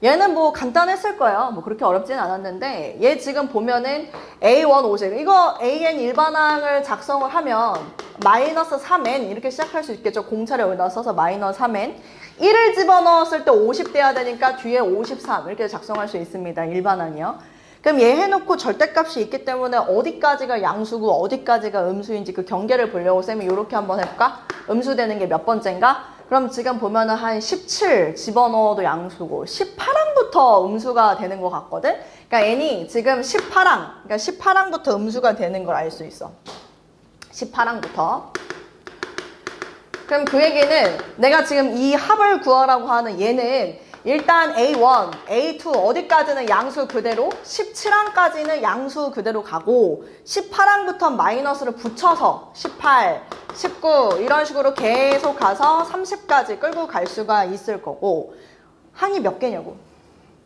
얘는 뭐 간단했을 거예요. 뭐 그렇게 어렵진 않았는데 얘 지금 보면은 A1 50 이거 AN 일반항을 작성을 하면 마이너스 3N 이렇게 시작할 수 있겠죠. 공차를 여기다 써서 마이너스 3N 1을 집어넣었을 때 50 돼야 되니까 뒤에 53 이렇게 작성할 수 있습니다. 일반항이요. 그럼 얘 해놓고 절대값이 있기 때문에 어디까지가 양수고 어디까지가 음수인지 그 경계를 보려고 쌤이 이렇게 한번 해볼까? 음수되는 게 몇 번째인가? 그럼 지금 보면은 한 17 집어넣어도 양수고 18항부터 음수가 되는 것 같거든? 그러니까 n이 지금 18항, 그러니까 18항부터 음수가 되는 걸 알 수 있어. 18항부터. 그럼 그 얘기는 내가 지금 이 합을 구하라고 하는 얘는 일단 A1, A2 어디까지는 양수 그대로 17항까지는 양수 그대로 가고 18항부터 마이너스를 붙여서 18, 19 이런 식으로 계속 가서 30까지 끌고 갈 수가 있을 거고 항이 몇 개냐고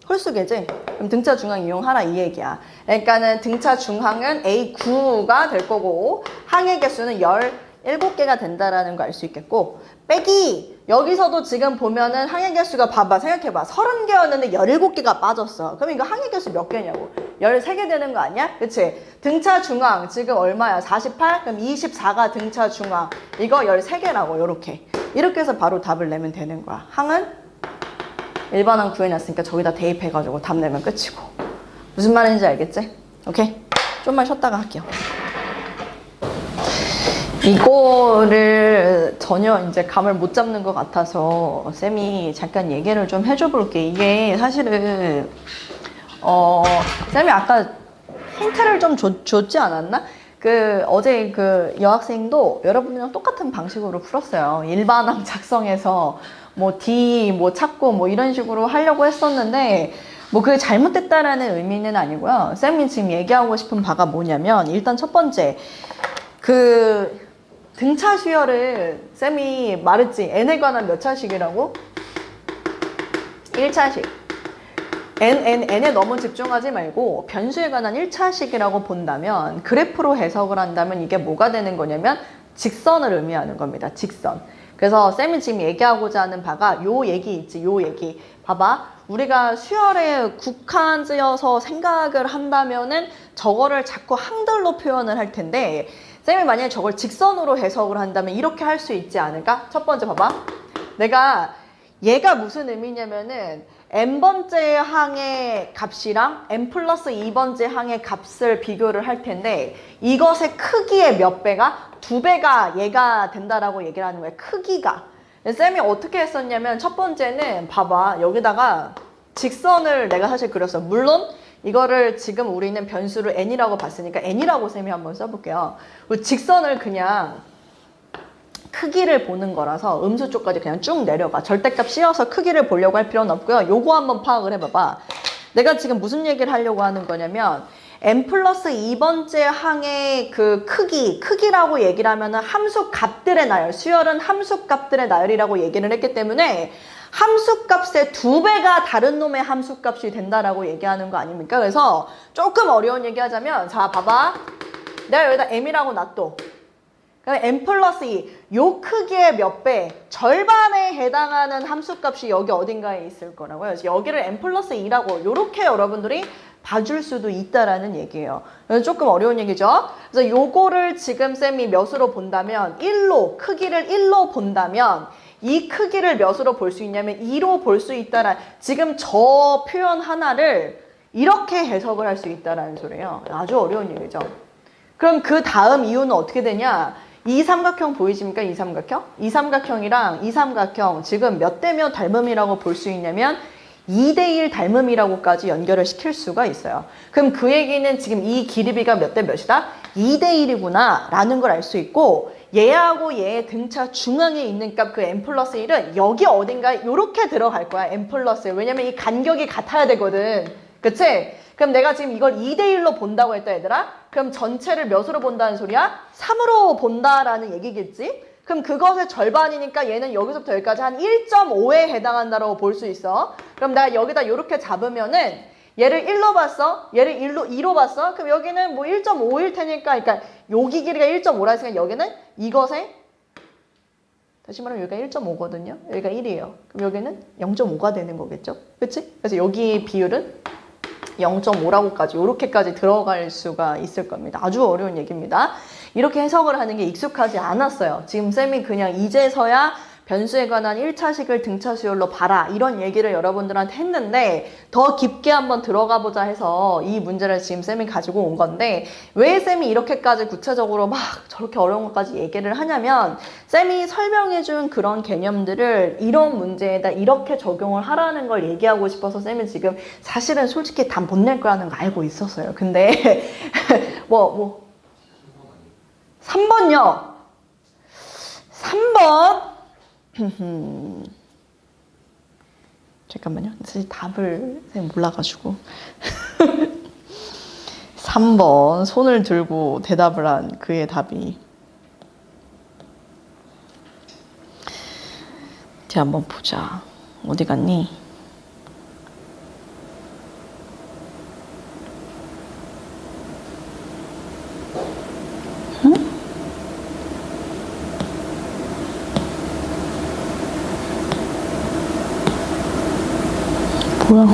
홀수계지? 그럼 등차 중항 이용하라 이 얘기야. 그러니까는 등차 중항은 A9가 될 거고 항의 개수는 17개가 된다라는 거 알 수 있겠고 빼기 여기서도 지금 보면은 항의 개수가 봐봐 생각해봐 30개였는데 17개가 빠졌어. 그럼 이거 항의 개수 몇 개냐고 13개 되는 거 아니야? 그치? 등차 중항 지금 얼마야? 48? 그럼 24가 등차 중항 이거 13개라고 이렇게 해서 바로 답을 내면 되는 거야. 항은 일반항 구해놨으니까 저기다 대입해가지고 답 내면 끝이고 무슨 말인지 알겠지? 오케이? 좀만 쉬었다가 할게요. 이거를 전혀 이제 감을 못 잡는 것 같아서 쌤이 잠깐 얘기를 좀 해줘 볼게. 이게 사실은 쌤이 아까 힌트를 좀 줬지 않았나? 어제 그 여학생도 여러분이랑 똑같은 방식으로 풀었어요. 일반항 작성해서 뭐 D 뭐 찾고 뭐 이런 식으로 하려고 했었는데 뭐 그게 잘못됐다라는 의미는 아니고요. 쌤이 지금 얘기하고 싶은 바가 뭐냐면 일단 첫 번째 등차 수열을 쌤이 말했지. n에 관한 몇 차식이라고? 1차식. n에 너무 집중하지 말고 변수에 관한 1차식이라고 본다면 그래프로 해석을 한다면 이게 뭐가 되는 거냐면 직선을 의미하는 겁니다. 직선. 그래서 쌤이 지금 얘기하고자 하는 바가 요 얘기 있지. 요 얘기. 봐봐. 우리가 수열에 국한지어서 생각을 한다면은 저거를 자꾸 항들로 표현을 할 텐데 쌤이 만약에 저걸 직선으로 해석을 한다면 이렇게 할 수 있지 않을까? 첫 번째 봐봐. 내가 얘가 무슨 의미냐면은 n번째 항의 값이랑 n 플러스 2번째 항의 값을 비교를 할 텐데 이것의 크기의 몇 배가? 2배가 얘가 된다라고 얘기를 하는 거야. 크기가. 쌤이 어떻게 했었냐면 첫 번째는 봐봐. 여기다가 직선을 내가 사실 그렸어. 물론 이거를 지금 우리는 변수를 n이라고 봤으니까 n이라고 쌤이 한번 써볼게요. 직선을 그냥 크기를 보는 거라서 음수 쪽까지 그냥 쭉 내려가. 절대값 씌워서 크기를 보려고 할 필요는 없고요. 요거 한번 파악을 해봐봐. 내가 지금 무슨 얘기를 하려고 하는 거냐면 n 플러스 2번째 항의 그 크기라고 얘기를 하면은 함수 값들의 나열, 수열은 함수 값들의 나열이라고 얘기를 했기 때문에 함수값의 2배가 다른 놈의 함수값이 된다라고 얘기하는 거 아닙니까? 그래서 조금 어려운 얘기 하자면 자 봐봐. 내가 여기다 m이라고 놔둬. 그럼 n 플러스 2, 요 크기의 몇 배, 절반에 해당하는 함수값이 여기 어딘가에 있을 거라고요. 그래서 여기를 n 플러스 2라고 요렇게 여러분들이 봐줄 수도 있다라는 얘기예요. 그래서 조금 어려운 얘기죠. 그래서 요거를 지금 쌤이 몇으로 본다면 1로, 크기를 1로 본다면 이 크기를 몇으로 볼 수 있냐면 2로 볼 수 있다라. 지금 저 표현 하나를 이렇게 해석을 할 수 있다라는 소리예요. 아주 어려운 얘기죠. 그럼 그 다음 이유는 어떻게 되냐? 이 삼각형 보이십니까? 이 삼각형? 이 삼각형이랑 이 삼각형 지금 몇 대 몇 닮음이라고 볼 수 있냐면 2대1 닮음이라고까지 연결을 시킬 수가 있어요. 그럼 그 얘기는 지금 이 기립이가 몇 대 몇이다? 2대1이구나 라는 걸 알 수 있고 얘하고 얘의 등차 중앙에 있는 값 그 n 플러스 1은 여기 어딘가에 이렇게 들어갈 거야. n 플러스 1. 왜냐면 이 간격이 같아야 되거든. 그치? 그럼 내가 지금 이걸 2대1로 본다고 했다 얘들아? 그럼 전체를 몇으로 본다는 소리야? 3으로 본다라는 얘기겠지? 그럼 그것의 절반이니까 얘는 여기서부터 여기까지 한 1.5에 해당한다고 볼 수 있어. 그럼 내가 여기다 이렇게 잡으면은 얘를 1로 봤어? 얘를 2로 봤어? 그럼 여기는 뭐 1.5일 테니까, 그러니까 여기 길이가 1.5라 했으니까 여기는 이것의, 다시 말하면 여기가 1.5거든요. 여기가 1이에요. 그럼 여기는 0.5가 되는 거겠죠? 그치? 그래서 여기 비율은 0.5라고까지 이렇게까지 들어갈 수가 있을 겁니다. 아주 어려운 얘기입니다. 이렇게 해석을 하는 게 익숙하지 않았어요. 지금 쌤이 그냥 이제서야 변수에 관한 1차식을 등차 수열로 봐라 이런 얘기를 여러분들한테 했는데 더 깊게 한번 들어가 보자 해서 이 문제를 지금 쌤이 가지고 온 건데 왜 쌤이 이렇게까지 구체적으로 막 저렇게 어려운 것까지 얘기를 하냐면 쌤이 설명해 준 그런 개념들을 이런 문제에다 이렇게 적용을 하라는 걸 얘기하고 싶어서 쌤이 지금 사실은 솔직히 답 못 낼 거라는 거 알고 있었어요. 근데 3번요. 3번 잠깐만요. 사실 답을 몰라가지고 3번 손을 들고 대답을 한 그의 답이 자 한번 보자. 어디 갔니? 뭐야?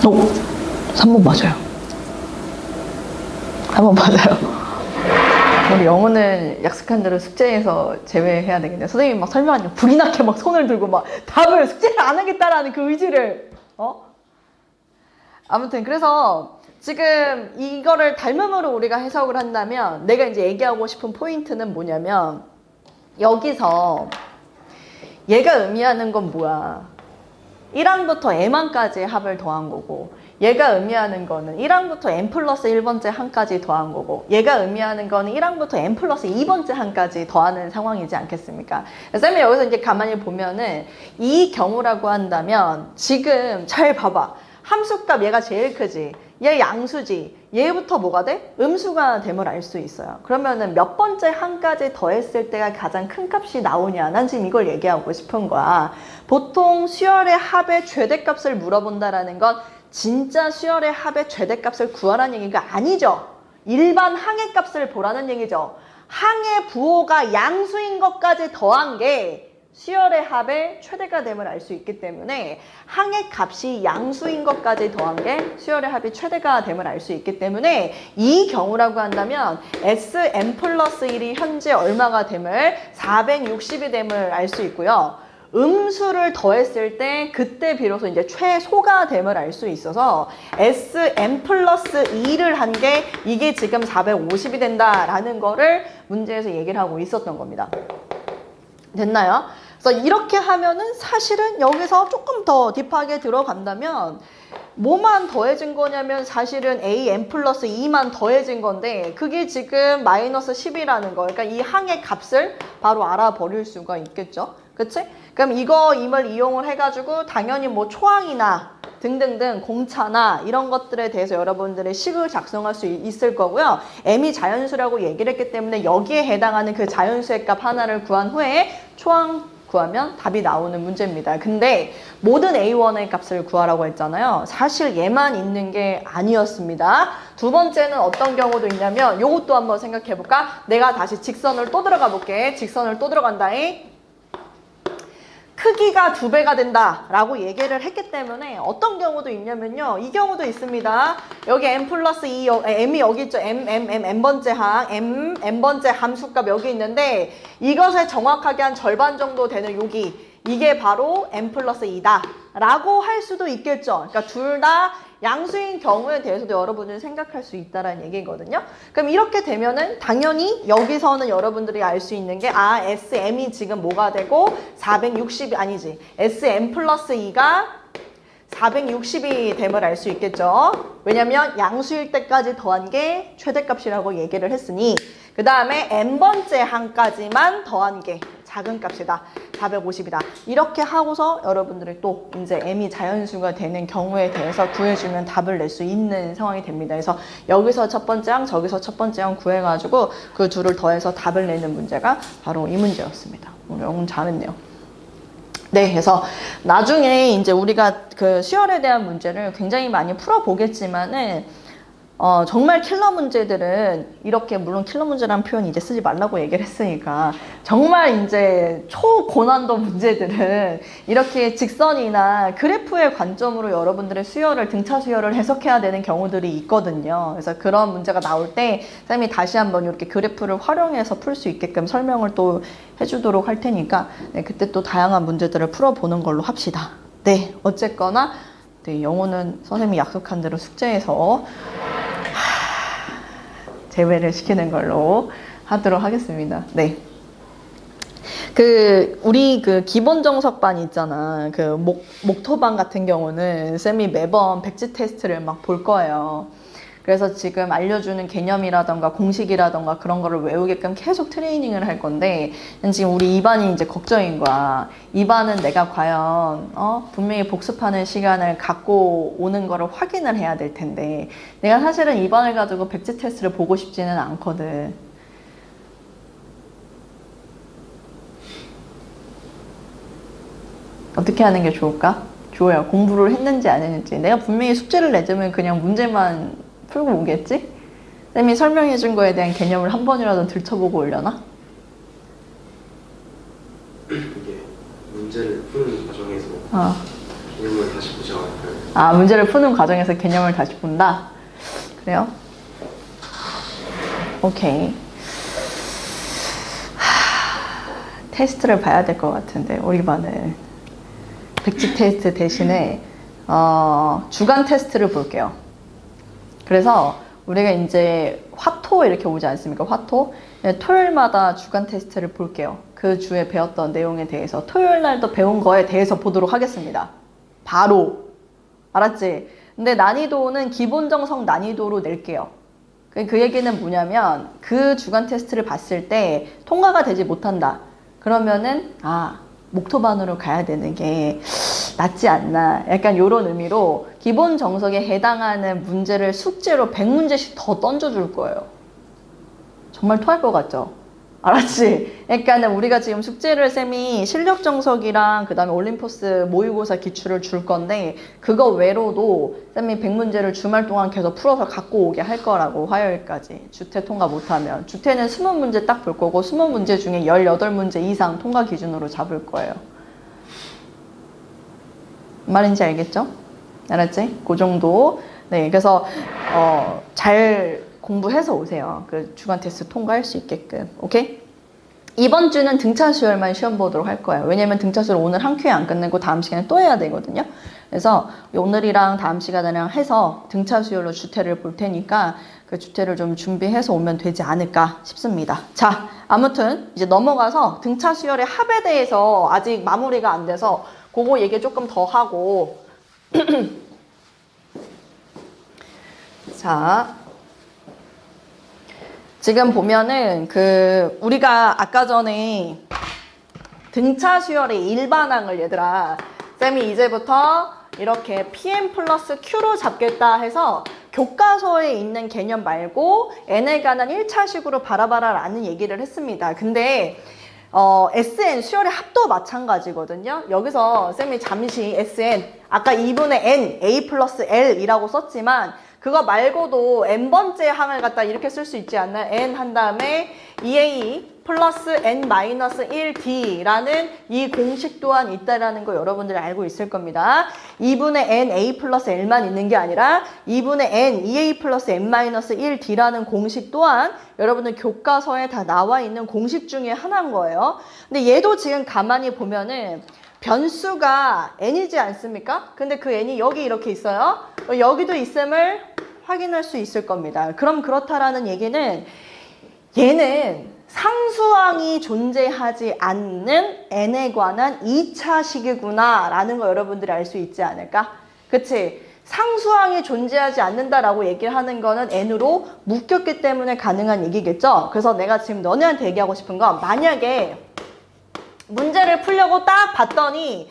오, 3번 맞아요. 3번 맞아요. 우리 영어는 약속한 대로 숙제에서 제외해야 되겠네. 선생님이 막 설명하니까 불이 나게 막 손을 들고 막 답을 숙제를 안 하겠다라는 그 의지를 아무튼 그래서 지금 이거를 닮음으로 우리가 해석을 한다면 내가 이제 얘기하고 싶은 포인트는 뭐냐면 여기서 얘가 의미하는 건 뭐야? 1항부터 m항까지의 합을 더한 거고 얘가 의미하는 거는 1항부터 n 플러스 1번째 항까지 더한 거고 얘가 의미하는 거는 1항부터 n 플러스 2번째 항까지 더하는 상황이지 않겠습니까? 쌤이 여기서 이제 가만히 보면은 이 경우라고 한다면 지금 잘 봐봐. 함수값 얘가 제일 크지. 얘 양수지. 얘부터 뭐가 돼? 음수가 됨을 알 수 있어요. 그러면은 몇 번째 항까지 더했을 때가 가장 큰 값이 나오냐? 난 지금 이걸 얘기하고 싶은 거야. 보통 수열의 합의 최대값을 물어본다라는 건 진짜 수열의 합의 최대값을 구하라는 얘기가 아니죠. 일반 항의 값을 보라는 얘기죠. 항의 부호가 양수인 것까지 더한 게 수열의 합의 최대가 됨을 알 수 있기 때문에 항의 값이 양수인 것까지 더한 게 수열의 합이 최대가 됨을 알 수 있기 때문에 이 경우라고 한다면 Sn 플러스 1이 현재 얼마가 됨을 460이 됨을 알 수 있고요. 음수를 더했을 때 그때 비로소 이제 최소가 됨을 알 수 있어서 Sn 플러스 2를 한 게 이게 지금 450이 된다라는 거를 문제에서 얘기를 하고 있었던 겁니다. 됐나요? 그래서 이렇게 하면은 사실은 여기서 조금 더 딥하게 들어간다면 뭐만 더해진 거냐면 사실은 an 플러스 2만 더해진 건데 그게 지금 마이너스 10이라는 거. 그러니까 이 항의 값을 바로 알아버릴 수가 있겠죠. 그치? 그럼 임을 이용을 해가지고 당연히 뭐 초항이나 등등등 공차나 이런 것들에 대해서 여러분들의 식을 작성할 수 있을 거고요. m이 자연수라고 얘기를 했기 때문에 여기에 해당하는 그 자연수의 값 하나를 구한 후에 초항 구하면 답이 나오는 문제입니다. 근데 모든 A1의 값을 구하라고 했잖아요. 사실 얘만 있는 게 아니었습니다. 두 번째는 어떤 경우도 있냐면 요것도 한번 생각해 볼까? 내가 다시 직선을 또 들어가 볼게. 직선을 또 들어간다잉. 크기가 2배가 된다라고 얘기를 했기 때문에 어떤 경우도 있냐면요. 이 경우도 있습니다. 여기 m 플러스 2, m이 여기 있죠. n번째 항, n번째 함수값 여기 있는데 이것에 정확하게 한 절반 정도 되는 여기 이게 바로 n 플러스 2다 라고 할 수도 있겠죠. 그러니까 둘 다 양수인 경우에 대해서도 여러분들이 생각할 수 있다는 얘기거든요. 그럼 이렇게 되면은 당연히 여기서는 여러분들이 알 수 있는 게 SM이 지금 뭐가 되고 460이 아니지. SM 플러스 2가 460이 됨을 알 수 있겠죠. 왜냐면 양수일 때까지 더한 게 최대값이라고 얘기를 했으니 그 다음에 n번째 항까지만 더한 게 작은 값이다. 450이다. 이렇게 하고서 여러분들이 또 이제 m이 자연수가 되는 경우에 대해서 구해주면 답을 낼 수 있는 상황이 됩니다. 그래서 여기서 첫 번째 항, 저기서 첫 번째 항 구해가지고 그 둘을 더해서 답을 내는 문제가 바로 이 문제였습니다. 오늘 영문 잘했네요. 네, 그래서 나중에 이제 우리가 그 수열에 대한 문제를 굉장히 많이 풀어보겠지만은 정말 킬러 문제들은 이렇게 물론 킬러 문제라는 표현 이제 쓰지 말라고 얘기를 했으니까 정말 이제 초고난도 문제들은 이렇게 직선이나 그래프의 관점으로 여러분들의 수열을 등차 수열을 해석해야 되는 경우들이 있거든요. 그래서 그런 문제가 나올 때 쌤이 다시 한번 이렇게 그래프를 활용해서 풀 수 있게끔 설명을 또 해주도록 할 테니까 네, 그때 또 다양한 문제들을 풀어보는 걸로 합시다. 네, 어쨌거나 네, 영어는 선생님이 약속한 대로 숙제에서 제외를 시키는 걸로 하도록 하겠습니다. 네. 우리 기본 정석반 있잖아. 목토반 같은 경우는 쌤이 매번 백지 테스트를 막 볼 거예요. 그래서 지금 알려주는 개념이라던가 공식이라던가 그런 거를 외우게끔 계속 트레이닝을 할 건데 지금 우리 2반이 이제 걱정인 거야. 2반은 내가 과연 분명히 복습하는 시간을 갖고 오는 거를 확인을 해야 될 텐데 내가 사실은 2반을 가지고 백지 테스트를 보고 싶지는 않거든. 어떻게 하는 게 좋을까? 좋아요. 공부를 했는지 안 했는지. 내가 분명히 숙제를 내주면 그냥 문제만 풀고 오겠지? 쌤이 설명해 준 거에 대한 개념을 한 번이라도 들춰보고 오려나? 이게 문제를 푸는 과정에서 개념을 다시 보지 않을까요? 아, 문제를 푸는 과정에서 개념을 다시 본다? 그래요? 오케이. 테스트를 봐야 될 것 같은데 우리 반은 백지 테스트 대신에 주간 테스트를 볼게요. 그래서 우리가 이제 화토 이렇게 오지 않습니까? 화토? 토요일마다 주간 테스트를 볼게요. 그 주에 배웠던 내용에 대해서 토요일 날도 배운 거에 대해서 보도록 하겠습니다. 바로. 알았지? 근데 난이도는 기본 정석 난이도로 낼게요. 그 얘기는 뭐냐면 그 주간 테스트를 봤을 때 통과가 되지 못한다. 그러면은 목토반으로 가야 되는 게 낫지 않나. 약간 이런 의미로 기본 정석에 해당하는 문제를 숙제로 100문제씩 더 던져줄 거예요. 정말 토할 것 같죠? 알았지? 그러니까 우리가 지금 숙제를 쌤이 실력 정석이랑 그 다음에 올림포스 모의고사 기출을 줄 건데 그거 외로도 쌤이 100문제를 주말 동안 계속 풀어서 갖고 오게 할 거라고 화요일까지. 주태 통과 못하면. 주태는 20문제 딱 볼 거고 20문제 중에 18문제 이상 통과 기준으로 잡을 거예요. 말인지 알겠죠? 알았지? 그 정도. 네, 그래서 잘 공부해서 오세요. 그 주간 테스트 통과할 수 있게끔. 오케이? 이번 주는 등차 수열만 시험 보도록 할 거예요. 왜냐면 등차 수열 오늘 한 큐에 안 끝내고 다음 시간에 또 해야 되거든요. 그래서 오늘이랑 다음 시간이랑 해서 등차 수열로 주태를 볼 테니까 그 주태를 좀 준비해서 오면 되지 않을까 싶습니다. 자, 아무튼 이제 넘어가서 등차 수열의 합에 대해서 아직 마무리가 안 돼서 그거 얘기 조금 더 하고 자, 지금 보면은 우리가 아까 전에 등차 수열의 일반항을 얘들아 쌤이 이제부터 이렇게 PM 플러스 Q로 잡겠다 해서 교과서에 있는 개념 말고 n에 관한 1차식으로 바라봐라라는 얘기를 했습니다. 근데 SN 수열의 합도 마찬가지거든요. 여기서 쌤이 잠시 SN 아까 2분의 N A 플러스 L이라고 썼지만 그거 말고도 n번째 항을 갖다 이렇게 쓸 수 있지 않나요? n 한 다음에 2a 플러스 n 마이너스 1d라는 이 공식 또한 있다라는 거 여러분들이 알고 있을 겁니다. 2분의 n a 플러스 l만 있는 게 아니라 2분의 n 2a 플러스 n 마이너스 1d라는 공식 또한 여러분들 교과서에 다 나와 있는 공식 중에 하나인 거예요. 근데 얘도 지금 가만히 보면은 변수가 n이지 않습니까? 근데 그 n이 여기 이렇게 있어요. 여기도 있음을 확인할 수 있을 겁니다. 그럼 그렇다라는 얘기는 얘는 상수항이 존재하지 않는 n에 관한 2차식이구나 라는 거 여러분들이 알 수 있지 않을까? 그치? 상수항이 존재하지 않는다라고 얘기를 하는 거는 n으로 묶였기 때문에 가능한 얘기겠죠? 그래서 내가 지금 너네한테 얘기하고 싶은 건 만약에 문제를 풀려고 딱 봤더니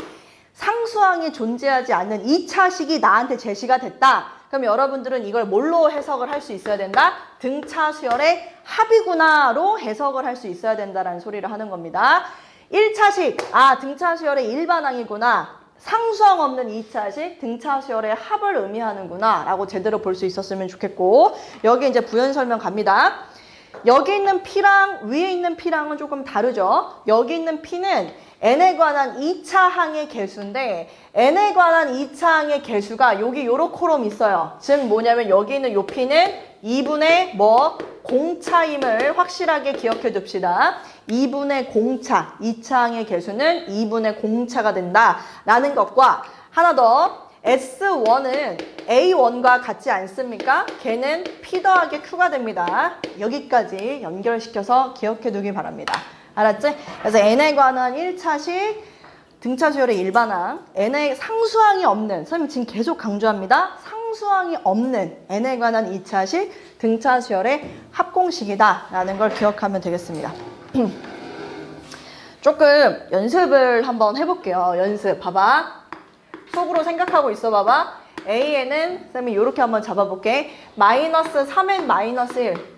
상수항이 존재하지 않는 2차식이 나한테 제시가 됐다. 그럼 여러분들은 이걸 뭘로 해석을 할 수 있어야 된다? 등차수열의 합이구나로 해석을 할 수 있어야 된다라는 소리를 하는 겁니다. 1차식, 등차수열의 일반항이구나. 상수항 없는 2차식, 등차수열의 합을 의미하는구나 라고 제대로 볼 수 있었으면 좋겠고, 여기 이제 부연 설명 갑니다. 여기 있는 P랑 위에 있는 P랑은 조금 다르죠. 여기 있는 P는 n에 관한 2차항의 개수인데 n에 관한 2차항의 개수가 여기 요런 콜럼 있어요. 즉 뭐냐면 여기 있는 요 P는 2분의 공차임을 확실하게 기억해 둡시다. 2분의 공차, 2차항의 개수는 2분의 공차가 된다라는 것과 하나 더 S1은 A1과 같지 않습니까? 걔는 P 더하기 Q가 됩니다. 여기까지 연결시켜서 기억해 두기 바랍니다. 알았지? 그래서 n에 관한 1차식, 등차수열의 일반항, n에 상수항이 없는, 선생님 지금 계속 강조합니다. 상수항이 없는 n에 관한 2차식, 등차수열의 합공식이다 라는 걸 기억하면 되겠습니다. 조금 연습을 한번 해볼게요. 연습 봐봐. 속으로 생각하고 있어 봐봐. AN은 선생님이 이렇게 한번 잡아볼게. 마이너스 3n 마이너스 1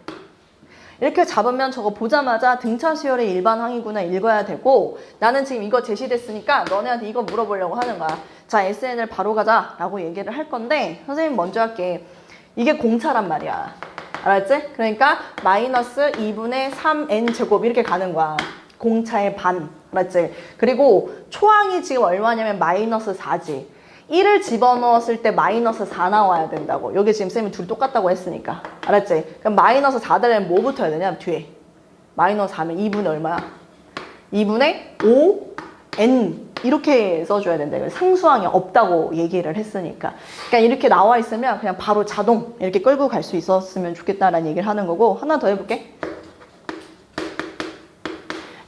이렇게 잡으면 저거 보자마자 등차수열의 일반항이구나 읽어야 되고, 나는 지금 이거 제시됐으니까 너네한테 이거 물어보려고 하는 거야. 자, SN을 바로 가자 라고 얘기를 할 건데 선생님 먼저 할게. 이게 공차란 말이야. 알았지? 그러니까 마이너스 2분의 3n 제곱 이렇게 가는 거야. 공차의 반. 알았지? 그리고 초항이 지금 얼마냐면 마이너스 4지. 1을 집어넣었을 때 마이너스 4 나와야 된다고. 여기 지금 쌤이 둘 똑같다고 했으니까. 알았지? 그럼 마이너스 4 되려면 뭐 붙어야 되냐? 뒤에. 마이너스 4면 2분의 얼마야? 2분의 5n 이렇게 써줘야 된다. 상수항이 없다고 얘기를 했으니까. 그러니까 이렇게 나와 있으면 그냥 바로 자동 이렇게 끌고 갈 수 있었으면 좋겠다라는 얘기를 하는 거고, 하나 더 해볼게.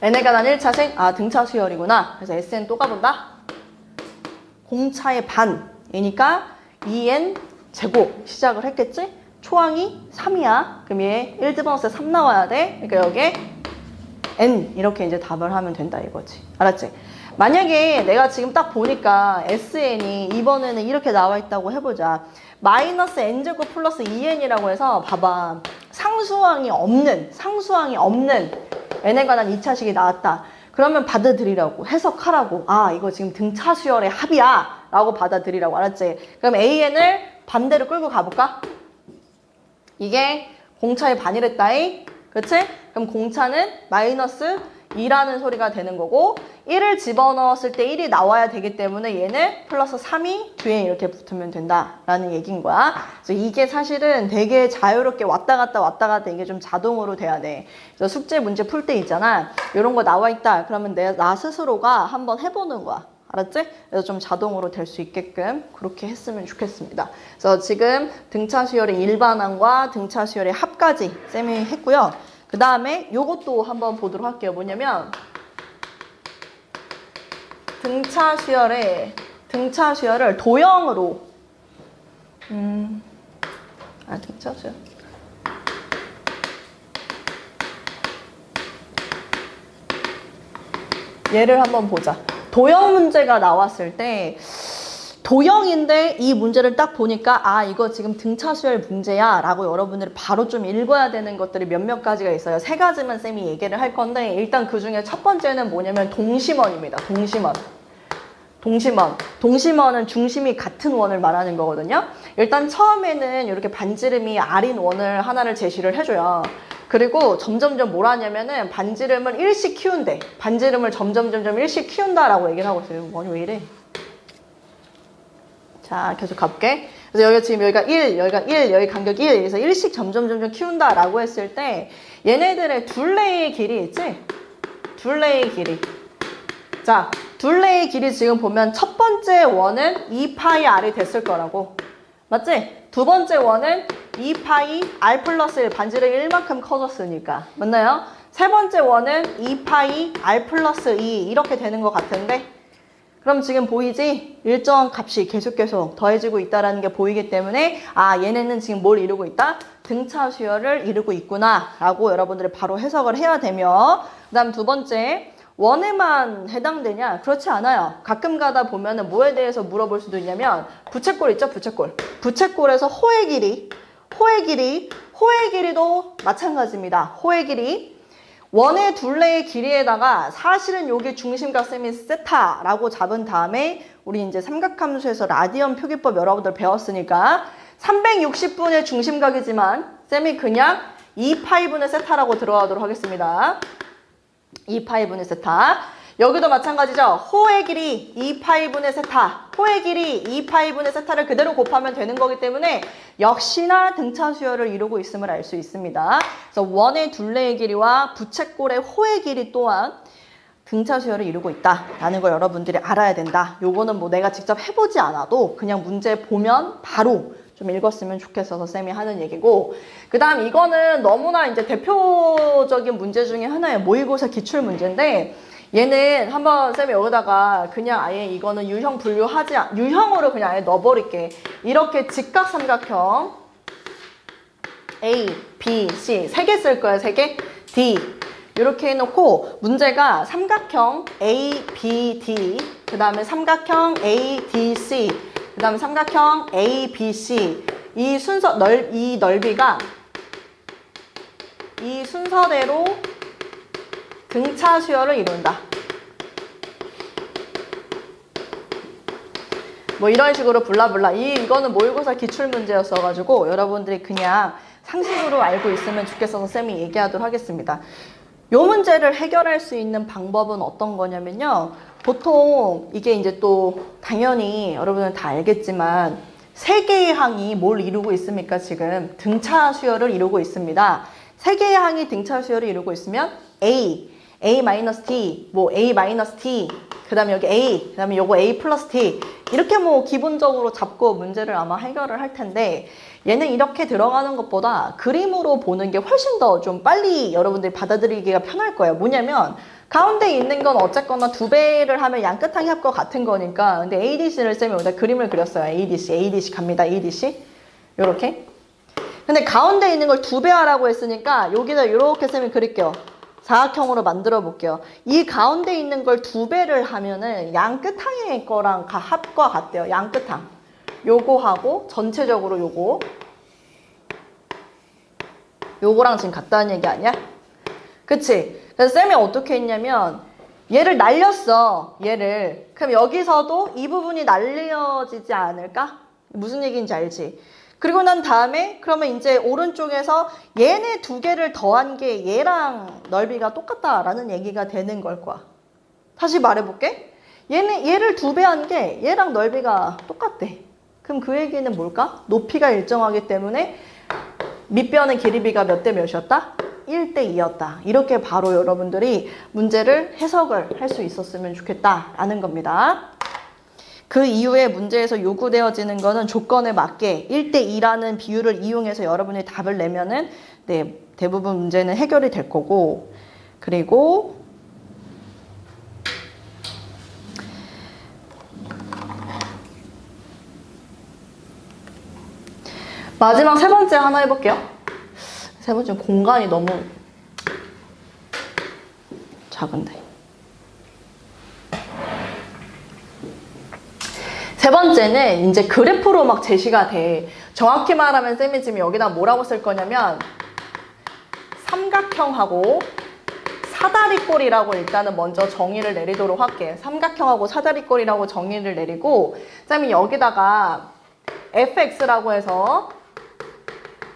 n에 관한 1차식, 등차수열이구나. 그래서 SN 또 가본다. 공차의 반이니까 2n 제곱 시작을 했겠지? 초항이 3이야. 그럼 얘 1 집어넣었을 때 3 나와야 돼. 그러니까 여기에 n 이렇게 이제 답을 하면 된다 이거지. 알았지? 만약에 내가 지금 딱 보니까 SN이 이번에는 이렇게 나와 있다고 해보자. 마이너스 n제곱 플러스 2n이라고 해서 봐봐. 상수항이 없는 n에 관한 2차식이 나왔다. 그러면 받아들이라고, 해석하라고. 이거 지금 등차수열의 합이야 라고 받아들이라고. 알았지? 그럼 AN을 반대로 끌고 가볼까? 이게 공차의 반이랬다이. 그치? 그럼 공차는 마이너스 2라는 소리가 되는 거고, 1을 집어넣었을 때 1이 나와야 되기 때문에 얘는 플러스 3이 뒤에 이렇게 붙으면 된다라는 얘기인 거야. 그래서 이게 사실은 되게 자유롭게 왔다 갔다 이게 좀 자동으로 돼야 돼. 그래서 숙제 문제 풀 때 있잖아. 이런 거 나와 있다. 그러면 나 스스로가 한번 해보는 거야. 알았지? 그래서 좀 자동으로 될 수 있게끔 그렇게 했으면 좋겠습니다. 그래서 지금 등차수열의 일반항과 등차수열의 합까지 쌤이 했고요. 그 다음에 요것도 한번 보도록 할게요. 뭐냐면 등차수열을 도형으로 등차수열 얘를 한번 보자. 도형 문제가 나왔을 때 도형인데 이 문제를 딱 보니까 이거 지금 등차수열 문제야 라고 여러분들이 바로 좀 읽어야 되는 것들이 몇몇 가지가 있어요. 3가지만 쌤이 얘기를 할 건데, 일단 그 중에 첫 번째는 뭐냐면 동심원입니다. 동심원은 중심이 같은 원을 말하는 거거든요. 일단 처음에는 이렇게 반지름이 R인 원을 하나를 제시를 해줘요. 그리고 점점점 뭘 하냐면은 반지름을 1씩 키운대. 반지름을 점점점 1씩 키운다라고 얘기를 하고 있어요. 아니 왜 이래? 자, 계속 가볼게. 그래서 여기가 지금 여기가 1, 여기 간격 1. 그래서 1씩 점점 키운다라고 했을 때 얘네들의 둘레의 길이 있지? 둘레의 길이. 자, 둘레의 길이 지금 보면 첫 번째 원은 2파이 r이 됐을 거라고. 맞지? 두 번째 원은 2파이 r 플러스 1, 반지름이 1만큼 커졌으니까. 맞나요? 세 번째 원은 2파이 r 플러스 2 이렇게 되는 것 같은데, 그럼 지금 보이지? 일정한 값이 계속 더해지고 있다는 게 보이기 때문에 아, 얘네는 지금 뭘 이루고 있다? 등차 수열을 이루고 있구나 라고 여러분들이 바로 해석을 해야 되며, 그 다음 두 번째, 원에만 해당되냐? 그렇지 않아요. 가끔 가다 보면은 뭐에 대해서 물어볼 수도 있냐면, 부채꼴 있죠? 부채꼴에서 호의 길이도 마찬가지입니다. 호의 길이. 원의 둘레의 길이에다가 사실은 여기 중심값 셈이 세타라고 잡은 다음에 우리 이제 삼각함수에서 라디언 표기법 여러분들 배웠으니까 360분의 중심각이지만 셈이 그냥 2파이분의 세타라고 들어가도록 하겠습니다. 2파이분의 세타. 여기도 마찬가지죠. 호의 길이 2파이분의 세타. 호의 길이 2파이분의 세타를 그대로 곱하면 되는 거기 때문에 역시나 등차 수열을 이루고 있음을 알 수 있습니다. 그래서 원의 둘레의 길이와 부채꼴의 호의 길이 또한 등차 수열을 이루고 있다라는 걸 여러분들이 알아야 된다. 요거는 뭐 내가 직접 해보지 않아도 그냥 문제 보면 바로 좀 읽었으면 좋겠어서 쌤이 하는 얘기고, 그 다음 이거는 너무나 이제 대표적인 문제 중에 하나의 모의고사 기출 문제인데, 얘는 한번 쌤이 여기다가 그냥 아예 이거는 유형 유형으로 그냥 아예 넣어버릴게. 이렇게 직각삼각형 A, B, C 세 개 쓸 거야. 세 개. D 이렇게 해놓고 문제가 삼각형 A, B, D, 그 다음에 삼각형 A, D, C, 그 다음에 삼각형 A, B, C 이 넓이가 이 순서대로 등차 수열을 이룬다. 뭐 이런 식으로 블라블라. 이거는 모의고사 기출문제였어가지고 여러분들이 그냥 상식으로 알고 있으면 좋겠어서 쌤이 얘기하도록 하겠습니다. 요 문제를 해결할 수 있는 방법은 어떤 거냐면요. 보통 이게 이제 또 당연히 여러분은 다 알겠지만 세 개의 항이 뭘 이루고 있습니까? 지금 등차 수열을 이루고 있습니다. 세 개의 항이 등차 수열을 이루고 있으면 A-T, 뭐 A-T, 그 다음에 여기 A, 그 다음에 요거 A 플러스 T 이렇게 뭐 기본적으로 잡고 문제를 아마 해결을 할 텐데, 얘는 이렇게 들어가는 것보다 그림으로 보는 게 훨씬 더 좀 빨리 여러분들이 받아들이기가 편할 거예요. 뭐냐면 가운데 있는 건 어쨌거나 두 배를 하면 양끝항이 합과 같은 거니까. 근데 ADC를 쌤이 여기다 그림을 그렸어요. ADC 갑니다. ADC 요렇게. 근데 가운데 있는 걸 두 배 하라고 했으니까 여기다 이렇게 쌤이 그릴게요. 사각형으로 만들어 볼게요. 이 가운데 있는 걸 두 배를 하면은 양 끝항의 거랑 합과 같대요. 양 끝항. 요거하고 전체적으로 요거랑 지금 같다는 얘기 아니야? 그치? 그래서 쌤이 어떻게 했냐면 얘를 날렸어. 얘를. 그럼 여기서도 이 부분이 날려지지 않을까? 무슨 얘기인지 알지? 그리고 난 다음에 그러면 이제 오른쪽에서 얘네 두 개를 더한 게 얘랑 넓이가 똑같다라는 얘기가 되는 걸 거야. 다시 말해볼게. 얘를 두 배 한 게 얘랑 넓이가 똑같대. 그럼 그 얘기는 뭘까? 높이가 일정하기 때문에 밑변의 길이비가 몇 대 몇이었다? 1대 2였다. 이렇게 바로 여러분들이 문제를 해석을 할 수 있었으면 좋겠다라는 겁니다. 그 이후에 문제에서 요구되어지는 거는 조건에 맞게 1대 2라는 비율을 이용해서 여러분이 답을 내면은 네, 대부분 문제는 해결이 될 거고, 그리고 마지막 세 번째 하나 해볼게요. 세 번째 공간이 너무 작은데. 세 번째는 이제 그래프로 막 제시가 돼. 정확히 말하면 쌤이 지금 여기다 뭐라고 쓸 거냐면 삼각형하고 사다리꼴이라고 일단은 먼저 정의를 내리도록 할게. 삼각형하고 사다리꼴이라고 정의를 내리고, 쌤이 여기다가 fx라고 해서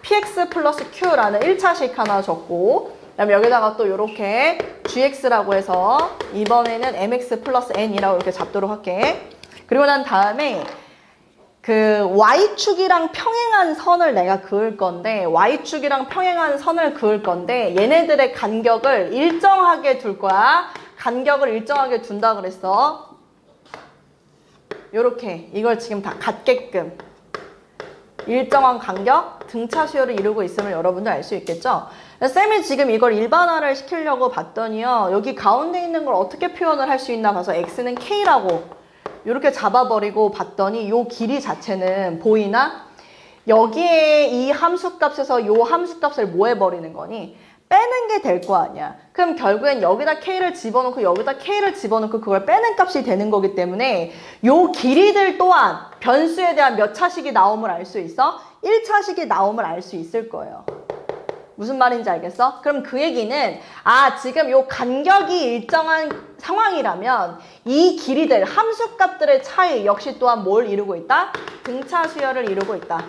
px 플러스 q라는 1차식 하나 적고, 그다음에 여기다가 또 이렇게 gx라고 해서 이번에는 mx 플러스 n이라고 이렇게 잡도록 할게. 그리고 난 다음에 그 y축이랑 평행한 선을 내가 그을 건데, y축이랑 평행한 선을 그을 건데 얘네들의 간격을 일정하게 둘 거야? 간격을 일정하게 둔다 그랬어. 요렇게 이걸 지금 다 같게끔 일정한 간격 등차 수열을 이루고 있음을 여러분들 알 수 있겠죠? 쌤이 지금 이걸 일반화를 시키려고 봤더니요. 여기 가운데 있는 걸 어떻게 표현을 할 수 있나 봐서 x는 k라고 이렇게 잡아버리고 봤더니 요 길이 자체는 보이나? 여기에 이 함수값에서 요 함수값을 뭐 해버리는 거니? 빼는 게 될 거 아니야. 그럼 결국엔 여기다 k를 집어넣고 여기다 k를 집어넣고 그걸 빼는 값이 되는 거기 때문에 요 길이들 또한 변수에 대한 몇 차식이 나옴을 알 수 있어? 1차식이 나옴을 알 수 있을 거예요. 무슨 말인지 알겠어? 그럼 그 얘기는 지금 요 간격이 일정한 상황이라면 이 길이들, 함수값들의 차이 역시 또한 뭘 이루고 있다? 등차 수열을 이루고 있다.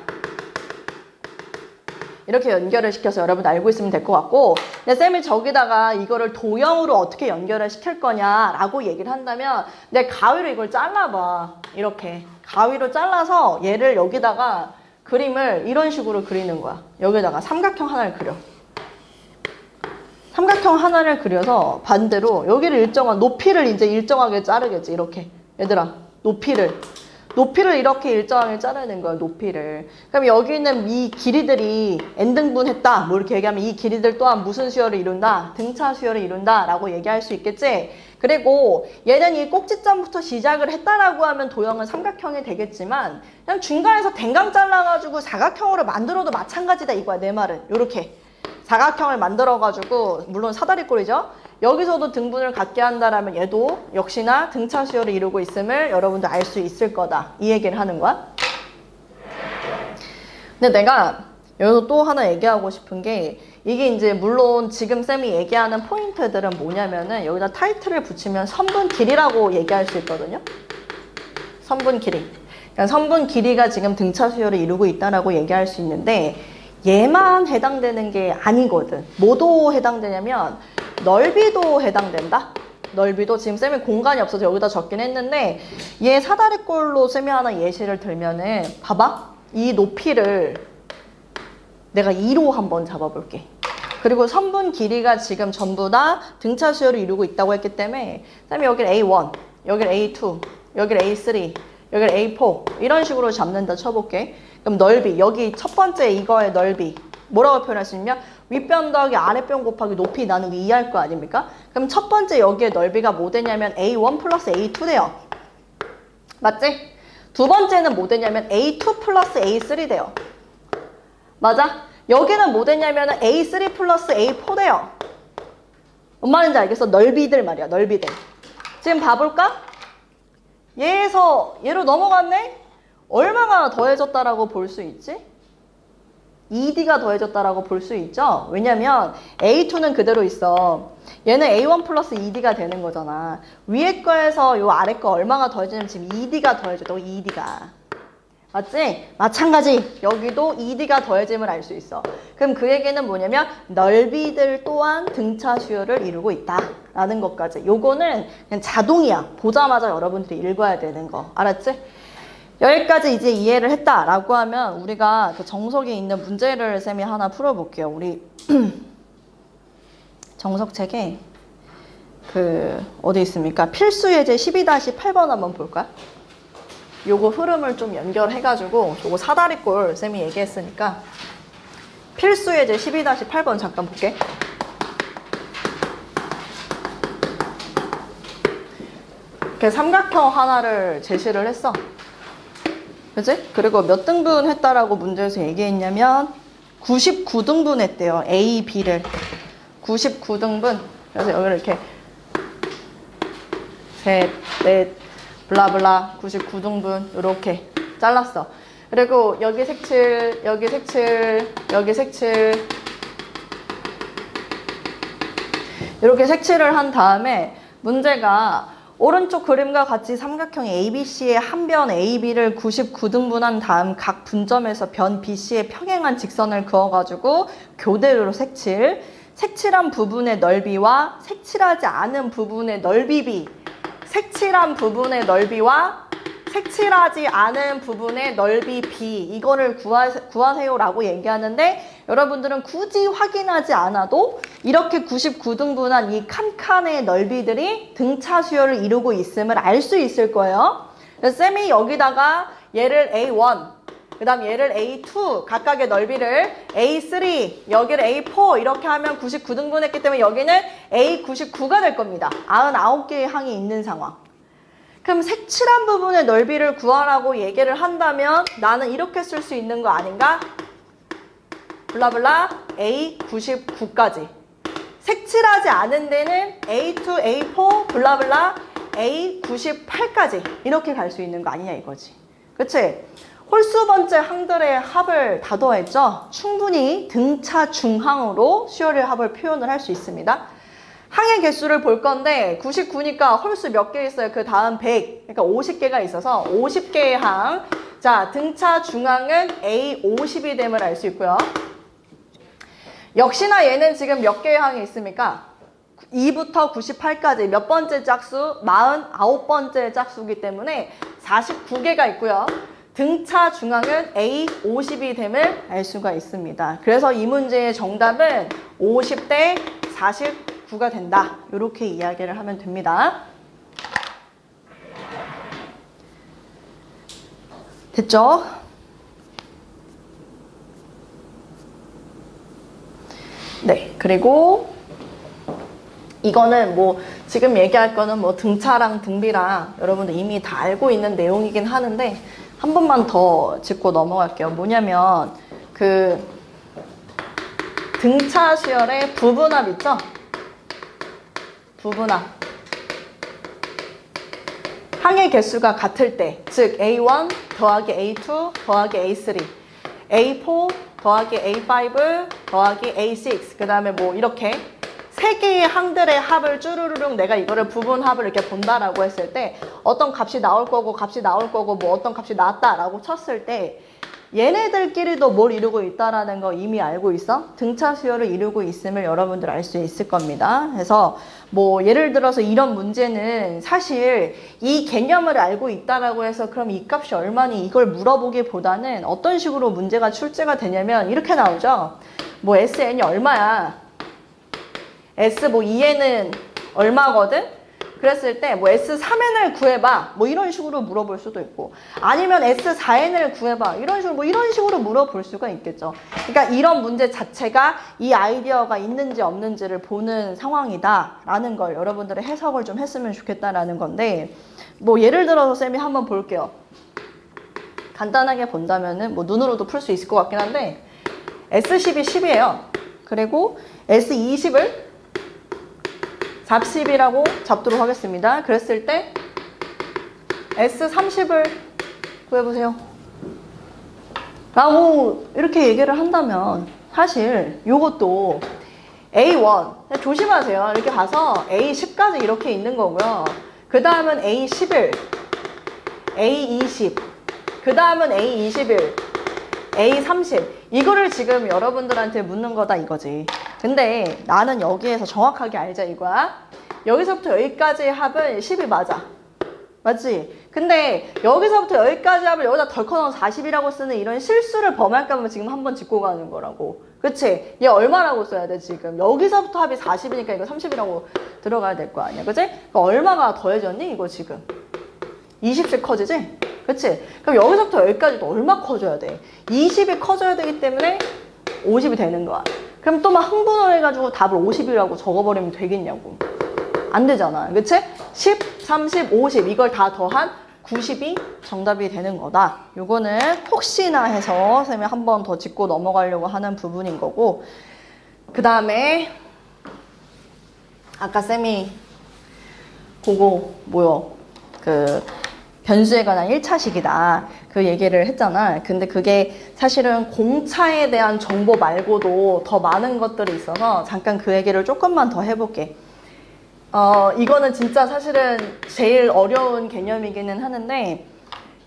이렇게 연결을 시켜서 여러분 알고 있으면 될 것 같고, 근데 쌤이 저기다가 이거를 도형으로 어떻게 연결을 시킬 거냐라고 얘기를 한다면 내 가위로 이걸 잘라봐. 이렇게 가위로 잘라서 얘를 여기다가 그림을 이런 식으로 그리는 거야. 여기다가 삼각형 하나를 그려. 삼각형 하나를 그려서 반대로 여기를 일정한 높이를 이제 일정하게 자르겠지. 이렇게 얘들아 높이를 이렇게 일정하게 자르는 거야. 높이를. 그럼 여기 있는 이 길이들이 n등분했다 뭐 이렇게 얘기하면 이 길이들 또한 무슨 수열을 이룬다? 등차 수열을 이룬다 라고 얘기할 수 있겠지. 그리고 얘는 이 꼭지점부터 시작을 했다라고 하면 도형은 삼각형이 되겠지만 그냥 중간에서 댕강 잘라가지고 사각형으로 만들어도 마찬가지다 이거야. 내 말은 요렇게 사각형을 만들어가지고 물론 사다리꼴이죠. 여기서도 등분을 갖게 한다라면 얘도 역시나 등차 수열을 이루고 있음을 여러분들 알 수 있을 거다. 이 얘기를 하는 거야. 근데 내가 여기서 또 하나 얘기하고 싶은 게 이게 이제 물론 지금 쌤이 얘기하는 포인트들은 뭐냐면은 여기다 타이틀을 붙이면 선분 길이라고 얘기할 수 있거든요. 선분 길이. 그러니까 선분 길이가 지금 등차 수열을 이루고 있다라고 얘기할 수 있는데 얘만 해당되는 게 아니거든. 뭐도 해당되냐면 넓이도 해당된다. 넓이도 지금 쌤이 공간이 없어서 여기다 적긴 했는데 얘 사다리꼴로 쌤이 하나 예시를 들면은 봐봐. 이 높이를 내가 2로 한번 잡아볼게. 그리고 선분 길이가 지금 전부 다 등차 수열을 이루고 있다고 했기 때문에 쌤이 여길 A1, 여길 A2, 여길 A3, 여길 A4 이런 식으로 잡는다 쳐볼게. 그럼 넓이, 여기 첫 번째 이거의 넓이 뭐라고 표현할 수 있냐? 윗변 더하기 아랫변 곱하기 높이 나누기 2 할 거 아닙니까? 그럼 첫 번째 여기의 넓이가 뭐 되냐면 A1 플러스 A2 돼요. 맞지? 두 번째는 뭐 되냐면 A2 플러스 A3 돼요. 맞아? 여기는 뭐 되냐면 A3 플러스 A4 돼요. 뭔 말인지 알겠어? 넓이들 말이야. 넓이들. 지금 봐볼까? 얘에서 얘로 넘어갔네? 얼마가 더해졌다라고 볼 수 있지? 2D가 더해졌다라고 볼 수 있죠? 왜냐면 A2는 그대로 있어. 얘는 A1 플러스 2D가 되는 거잖아. 위에 거에서 요 아래 거 얼마가 더해지냐면 지금 2D가 더해졌다고 2D가. 맞지? 마찬가지 여기도 2D가 더해짐을 알 수 있어. 그럼 그 얘기는 뭐냐면 넓이들 또한 등차 수열을 이루고 있다 라는 것까지. 요거는 그냥 자동이야. 보자마자 여러분들이 읽어야 되는 거. 알았지? 여기까지 이제 이해를 했다라고 하면 우리가 그 정석에 있는 문제를 쌤이 하나 풀어볼게요. 우리 정석책에 그 어디 있습니까? 필수 예제 12-8번 한번 볼까요? 요거 흐름을 좀 연결해가지고 요거 사다리꼴 쌤이 얘기했으니까 필수 예제 12-8번 잠깐 볼게. 이렇게 삼각형 하나를 제시를 했어. 그치? 그리고 몇 등분 했다라고 문제에서 얘기했냐면 99등분 했대요. A, B를 99등분. 그래서 여기를 이렇게 셋, 넷, 블라블라 99등분 이렇게 잘랐어. 그리고 여기 색칠, 여기 색칠, 여기 색칠 이렇게 색칠을 한 다음에 문제가 오른쪽 그림과 같이 삼각형 ABC의 한 변 AB를 99등분한 다음 각 분점에서 변 BC에 평행한 직선을 그어가지고 교대로 색칠. 색칠한 부분의 넓이와 색칠하지 않은 부분의 넓이 B. 색칠한 부분의 넓이와 색칠하지 않은 부분의 넓이 B 이거를 구하세요라고 얘기하는데 여러분들은 굳이 확인하지 않아도 이렇게 99등분한 이 칸칸의 넓이들이 등차 수열을 이루고 있음을 알 수 있을 거예요. 그래서 쌤이 여기다가 얘를 A1 그 다음 얘를 A2 각각의 넓이를 A3 여기를 A4 이렇게 하면 99등분 했기 때문에 여기는 A99가 될 겁니다. 99개의 항이 있는 상황. 그럼 색칠한 부분의 넓이를 구하라고 얘기를 한다면 나는 이렇게 쓸 수 있는 거 아닌가? 블라블라 A99까지. 색칠하지 않은 데는 A2, A4, 블라블라 A98까지 이렇게 갈 수 있는 거 아니냐 이거지. 그치? 홀수 번째 항들의 합을 다 더했죠? 충분히 등차 중항으로 수열의 합을 표현을 할 수 있습니다. 항의 개수를 볼 건데 99니까 홀수 몇 개 있어요? 그 다음 100, 그러니까 50개가 있어서 50개의 항. 자, 등차 중항은 A50이 됨을 알 수 있고요. 역시나 얘는 지금 몇 개의 항이 있습니까? 2부터 98까지 몇 번째 짝수? 49번째 짝수이기 때문에 49개가 있고요. 등차 중항은 A50이 됨을 알 수가 있습니다. 그래서 이 문제의 정답은 50대 49가 된다. 이렇게 이야기를 하면 됩니다. 됐죠? 네, 그리고 이거는 뭐 지금 얘기할 거는 뭐 등차랑 등비랑 여러분들 이미 다 알고 있는 내용이긴 하는데 한 번만 더 짚고 넘어갈게요. 뭐냐면 그 등차 수열의 부분합 있죠? 부분합. 항의 개수가 같을 때, 즉 A1 더하기 A2 더하기 A3, A4 더하기 A5 더하기 A6, 그 다음에 뭐 이렇게 세 개의 항들의 합을 쭈루루룩 내가 이거를 부분합을 이렇게 본다라고 했을 때 어떤 값이 나올 거고 뭐 어떤 값이 나왔다라고 쳤을 때 얘네들끼리도 뭘 이루고 있다라는 거 이미 알고 있어? 등차 수열을 이루고 있음을 여러분들 알 수 있을 겁니다. 그래서 뭐 예를 들어서 이런 문제는 사실 이 개념을 알고 있다라고 해서 그럼 이 값이 얼마니 이걸 물어보기보다는 어떤 식으로 문제가 출제가 되냐면 이렇게 나오죠. 뭐 SN이 얼마야? S 뭐 2N은 얼마거든? 그랬을 때 뭐 S3N을 구해봐 뭐 이런 식으로 물어볼 수도 있고 아니면 S4N을 구해봐 이런 식으로 뭐 이런 식으로 물어볼 수가 있겠죠. 그러니까 이런 문제 자체가 이 아이디어가 있는지 없는지를 보는 상황이다 라는 걸 여러분들의 해석을 좀 했으면 좋겠다라는 건데 뭐 예를 들어서 쌤이 한번 볼게요. 간단하게 본다면은 뭐 눈으로도 풀 수 있을 것 같긴 한데 S10이 10이에요. 그리고 S20을 40이라고 잡도록 하겠습니다. 그랬을 때 S30을 구해보세요. 라고 이렇게 얘기를 한다면 사실 이것도 A1 조심하세요. 이렇게 가서 A10까지 이렇게 있는 거고요. 그 다음은 A11, A20, 그 다음은 A21, A30 이거를 지금 여러분들한테 묻는 거다 이거지. 근데 나는 여기에서 정확하게 알자 이거야. 여기서부터 여기까지의 합은 10이 맞아. 맞지? 근데 여기서부터 여기까지 합을 여기다 덜커 넣어서 40이라고 쓰는 이런 실수를 범할까 봐 지금 한번 짚고 가는 거라고. 그치? 얘 얼마라고 써야 돼 지금? 여기서부터 합이 40이니까 이거 30이라고 들어가야 될 거 아니야. 그치? 그러니까 얼마가 더해졌니 이거 지금? 20씩 커지지? 그치? 그럼 여기서부터 여기까지도 얼마 커져야 돼? 20이 커져야 되기 때문에 50이 되는 거야. 그럼 또 막 흥분을 해가지고 답을 50이라고 적어버리면 되겠냐고. 안 되잖아. 그치? 10, 30, 50 이걸 다 더한 90이 정답이 되는 거다. 요거는 혹시나 해서 쌤이 한 번 더 짚고 넘어가려고 하는 부분인 거고 그 다음에 아까 쌤이 그거 그 변수에 관한 1차식이다. 그 얘기를 했잖아. 근데 그게 사실은 공차에 대한 정보 말고도 더 많은 것들이 있어서 잠깐 그 얘기를 조금만 더 해볼게. 이거는 진짜 사실은 제일 어려운 개념이기는 하는데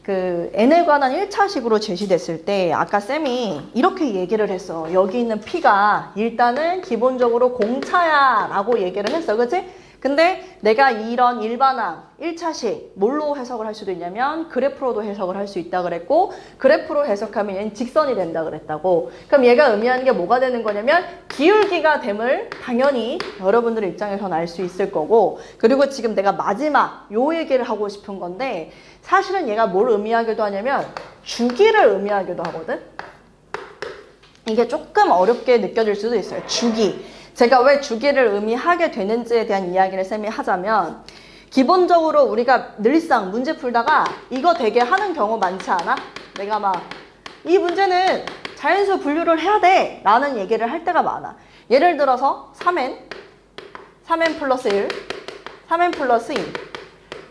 그 n에 관한 1차식으로 제시됐을 때 아까 쌤이 이렇게 얘기를 했어. 여기 있는 p가 일단은 기본적으로 공차야 라고 얘기를 했어. 그치? 근데 내가 이런 일반항 1차식 뭘로 해석을 할 수도 있냐면 그래프로도 해석을 할 수 있다 그랬고 그래프로 해석하면 얘는 직선이 된다 그랬다고. 그럼 얘가 의미하는 게 뭐가 되는 거냐면 기울기가 됨을 당연히 여러분들의 입장에서는 알 수 있을 거고 그리고 지금 내가 마지막 요 얘기를 하고 싶은 건데 사실은 얘가 뭘 의미하기도 하냐면 주기를 의미하기도 하거든. 이게 조금 어렵게 느껴질 수도 있어요. 주기. 제가 왜 주기를 의미하게 되는지에 대한 이야기를 쌤이 하자면 기본적으로 우리가 늘상 문제 풀다가 이거 되게 하는 경우 많지 않아? 내가 막 이 문제는 자연수 분류를 해야 돼 라는 얘기를 할 때가 많아. 예를 들어서 3n 플러스 1, 3n 플러스 2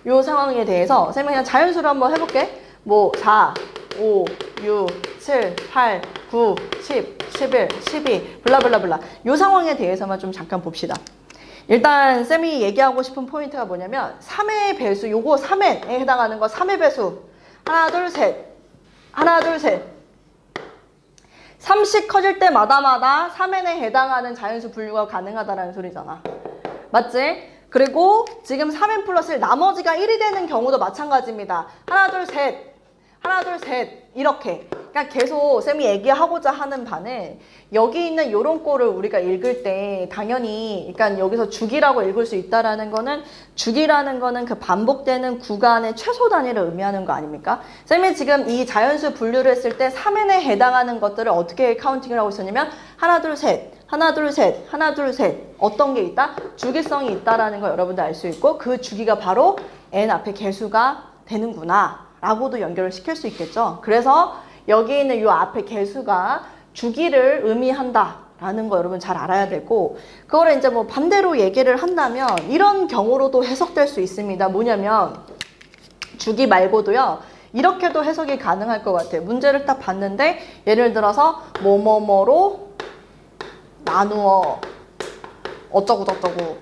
요 상황에 대해서 쌤이 그냥 자연수로 한번 해볼게. 뭐 4, 5, 6, 7, 8, 9, 10, 11, 12 블라블라블라 요 상황에 대해서만 좀 잠깐 봅시다. 일단 쌤이 얘기하고 싶은 포인트가 뭐냐면 3의 배수 요거 3n에 해당하는 거 3의 배수 하나 둘 셋 하나 둘 셋 3씩 커질 때마다마다 3n에 해당하는 자연수 분류가 가능하다라는 소리잖아. 맞지? 그리고 지금 3n 플러스 1 나머지가 1이 되는 경우도 마찬가지입니다. 하나 둘 셋 하나 둘 셋 이렇게 그러니까 계속 쌤이 얘기하고자 하는 바는 여기 있는 요런 꼴을 우리가 읽을 때 당연히 그러니까 여기서 주기라고 읽을 수 있다라는 거는 주기라는 거는 그 반복되는 구간의 최소 단위를 의미하는 거 아닙니까? 쌤이 지금 이 자연수 분류를 했을 때 3n에 해당하는 것들을 어떻게 카운팅을 하고 있었냐면 하나 둘 셋 하나 둘 셋 하나 둘 셋 어떤 게 있다? 주기성이 있다라는 걸 여러분들 알 수 있고 그 주기가 바로 n 앞에 개수가 되는구나 라고도 연결을 시킬 수 있겠죠. 그래서 여기 있는 이 앞에 개수가 주기를 의미한다라는 거 여러분 잘 알아야 되고 그거를 이제 뭐 반대로 얘기를 한다면 이런 경우로도 해석될 수 있습니다. 뭐냐면 주기 말고도요. 이렇게도 해석이 가능할 것 같아요. 문제를 딱 봤는데 예를 들어서 뭐뭐뭐로 나누어 어쩌고저쩌고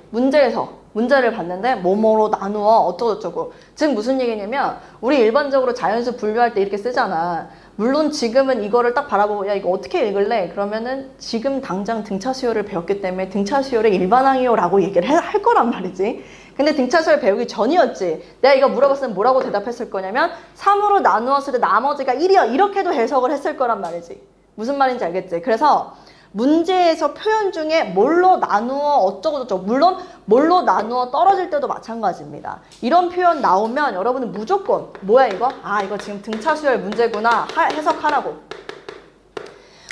문제를 봤는데 뭐뭐로 나누어 어쩌고저쩌고 즉 무슨 얘기냐면 우리 일반적으로 자연수 분류할 때 이렇게 쓰잖아. 물론 지금은 이거를 딱 바라보고 야 이거 어떻게 읽을래? 그러면은 지금 당장 등차 수열을 배웠기 때문에 등차 수열의 일반항이요 라고 얘기를 할 거란 말이지. 근데 등차 수열 배우기 전이었지. 내가 이거 물어봤으면 뭐라고 대답했을 거냐면 3으로 나누었을 때 나머지가 1이야 이렇게도 해석을 했을 거란 말이지. 무슨 말인지 알겠지? 그래서 문제에서 표현 중에 뭘로 나누어 어쩌고저쩌고 물론 뭘로 나누어 떨어질 때도 마찬가지입니다. 이런 표현 나오면 여러분은 무조건 뭐야 이거? 아 이거 지금 등차 수열 문제구나 해석하라고.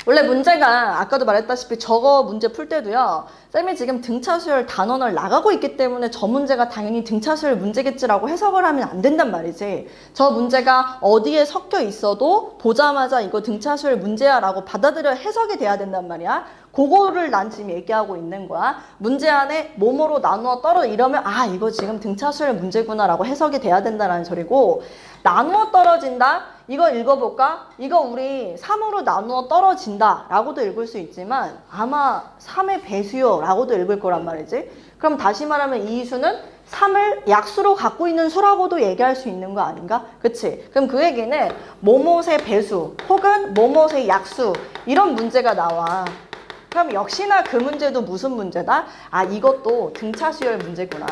원래 문제가 아까도 말했다시피 저거 문제 풀 때도요. 쌤이 지금 등차 수열 단원을 나가고 있기 때문에 저 문제가 당연히 등차 수열 문제겠지라고 해석을 하면 안 된단 말이지. 저 문제가 어디에 섞여 있어도 보자마자 이거 등차 수열 문제야 라고 받아들여 해석이 돼야 된단 말이야. 그거를 난 지금 얘기하고 있는 거야. 문제 안에 뭐뭐로 나누어 떨어 이러면 아 이거 지금 등차 수열 문제구나 라고 해석이 돼야 된다는 소리고 나누어 떨어진다? 이거 읽어볼까? 이거 우리 3으로 나누어 떨어진다 라고도 읽을 수 있지만 아마 3의 배수요 라고도 읽을 거란 말이지. 그럼 다시 말하면 이 수는 3을 약수로 갖고 있는 수라고도 얘기할 수 있는 거 아닌가? 그치? 그럼 그 얘기는 뭐뭐의 배수 혹은 뭐뭐의 약수 이런 문제가 나와. 그럼 역시나 그 문제도 무슨 문제다? 아 이것도 등차 수열 문제구나.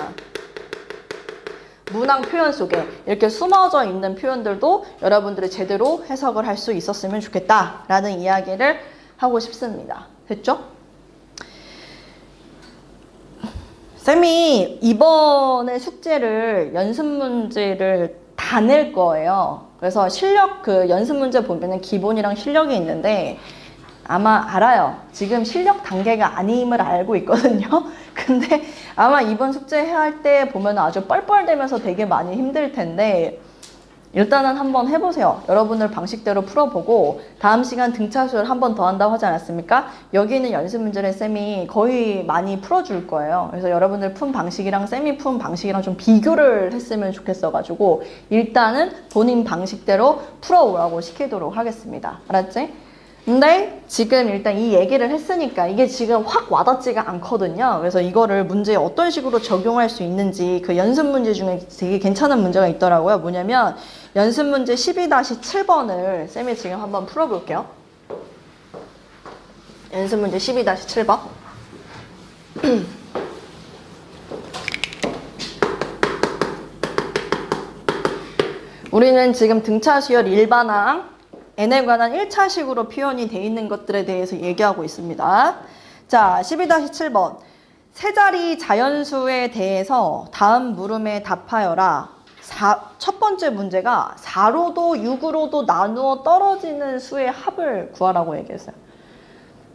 문항 표현 속에 이렇게 숨어져 있는 표현들도 여러분들이 제대로 해석을 할 수 있었으면 좋겠다라는 이야기를 하고 싶습니다. 됐죠? 쌤이 이번에 숙제를 연습 문제를 다 낼 거예요. 그래서 실력 그 연습 문제 보면은 기본이랑 실력이 있는데 아마 알아요. 지금 실력 단계가 아님을 알고 있거든요. 근데 아마 이번 숙제 해야 할 때 보면 아주 뻘뻘대면서 되게 많이 힘들 텐데 일단은 한번 해보세요. 여러분들 방식대로 풀어보고 다음 시간 등차 수열 한 번 더 한다고 하지 않았습니까? 여기 있는 연습 문제를 쌤이 거의 많이 풀어줄 거예요. 그래서 여러분들 푼 방식이랑 쌤이 푼 방식이랑 좀 비교를 했으면 좋겠어가지고 일단은 본인 방식대로 풀어오라고 시키도록 하겠습니다. 알았지? 근데 지금 일단 이 얘기를 했으니까 이게 지금 확 와닿지가 않거든요. 그래서 이거를 문제에 어떤 식으로 적용할 수 있는지 그 연습 문제 중에 되게 괜찮은 문제가 있더라고요. 뭐냐면 연습 문제 12-7번을 쌤이 지금 한번 풀어볼게요. 연습 문제 12-7번. 우리는 지금 등차 수열 일반항 n에 관한 1차식으로 표현이 돼 있는 것들에 대해서 얘기하고 있습니다. 자, 12-7번. 세 자리 자연수에 대해서 다음 물음에 답하여라. 첫 번째 문제가 4로도 6으로도 나누어 떨어지는 수의 합을 구하라고 얘기했어요.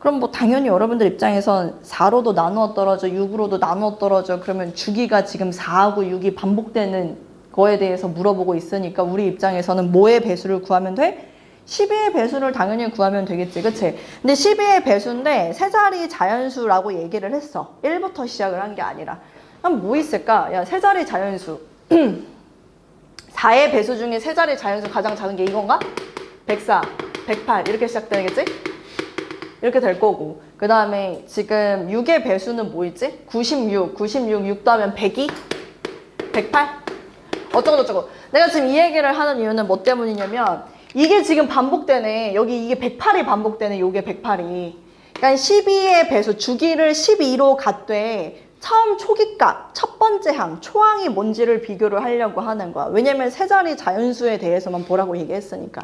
그럼 뭐 당연히 여러분들 입장에선 4로도 나누어 떨어져, 6으로도 나누어 떨어져. 그러면 주기가 지금 4하고 6이 반복되는 거에 대해서 물어보고 있으니까 우리 입장에서는 뭐의 배수를 구하면 돼? 12의 배수를 당연히 구하면 되겠지, 그치? 근데 12의 배수인데 세 자리 자연수라고 얘기를 했어. 1부터 시작을 한 게 아니라. 그럼 뭐 있을까? 야, 세 자리 자연수. 4의 배수 중에 세 자리 자연수 가장 작은 게 이건가? 104, 108 이렇게 시작되겠지? 이렇게 될 거고. 그 다음에 지금 6의 배수는 뭐 있지? 96, 6 더하면 102? 108? 어쩌고저쩌고. 내가 지금 이 얘기를 하는 이유는 뭐 때문이냐면 이게 지금 반복되네. 여기 이게 108이 반복되네. 요게 108이. 그러니까 12의 배수, 주기를 12로 갖되 처음 초기값, 첫 번째 항, 초항이 뭔지를 비교를 하려고 하는 거야. 왜냐면 세 자리 자연수에 대해서만 보라고 얘기했으니까.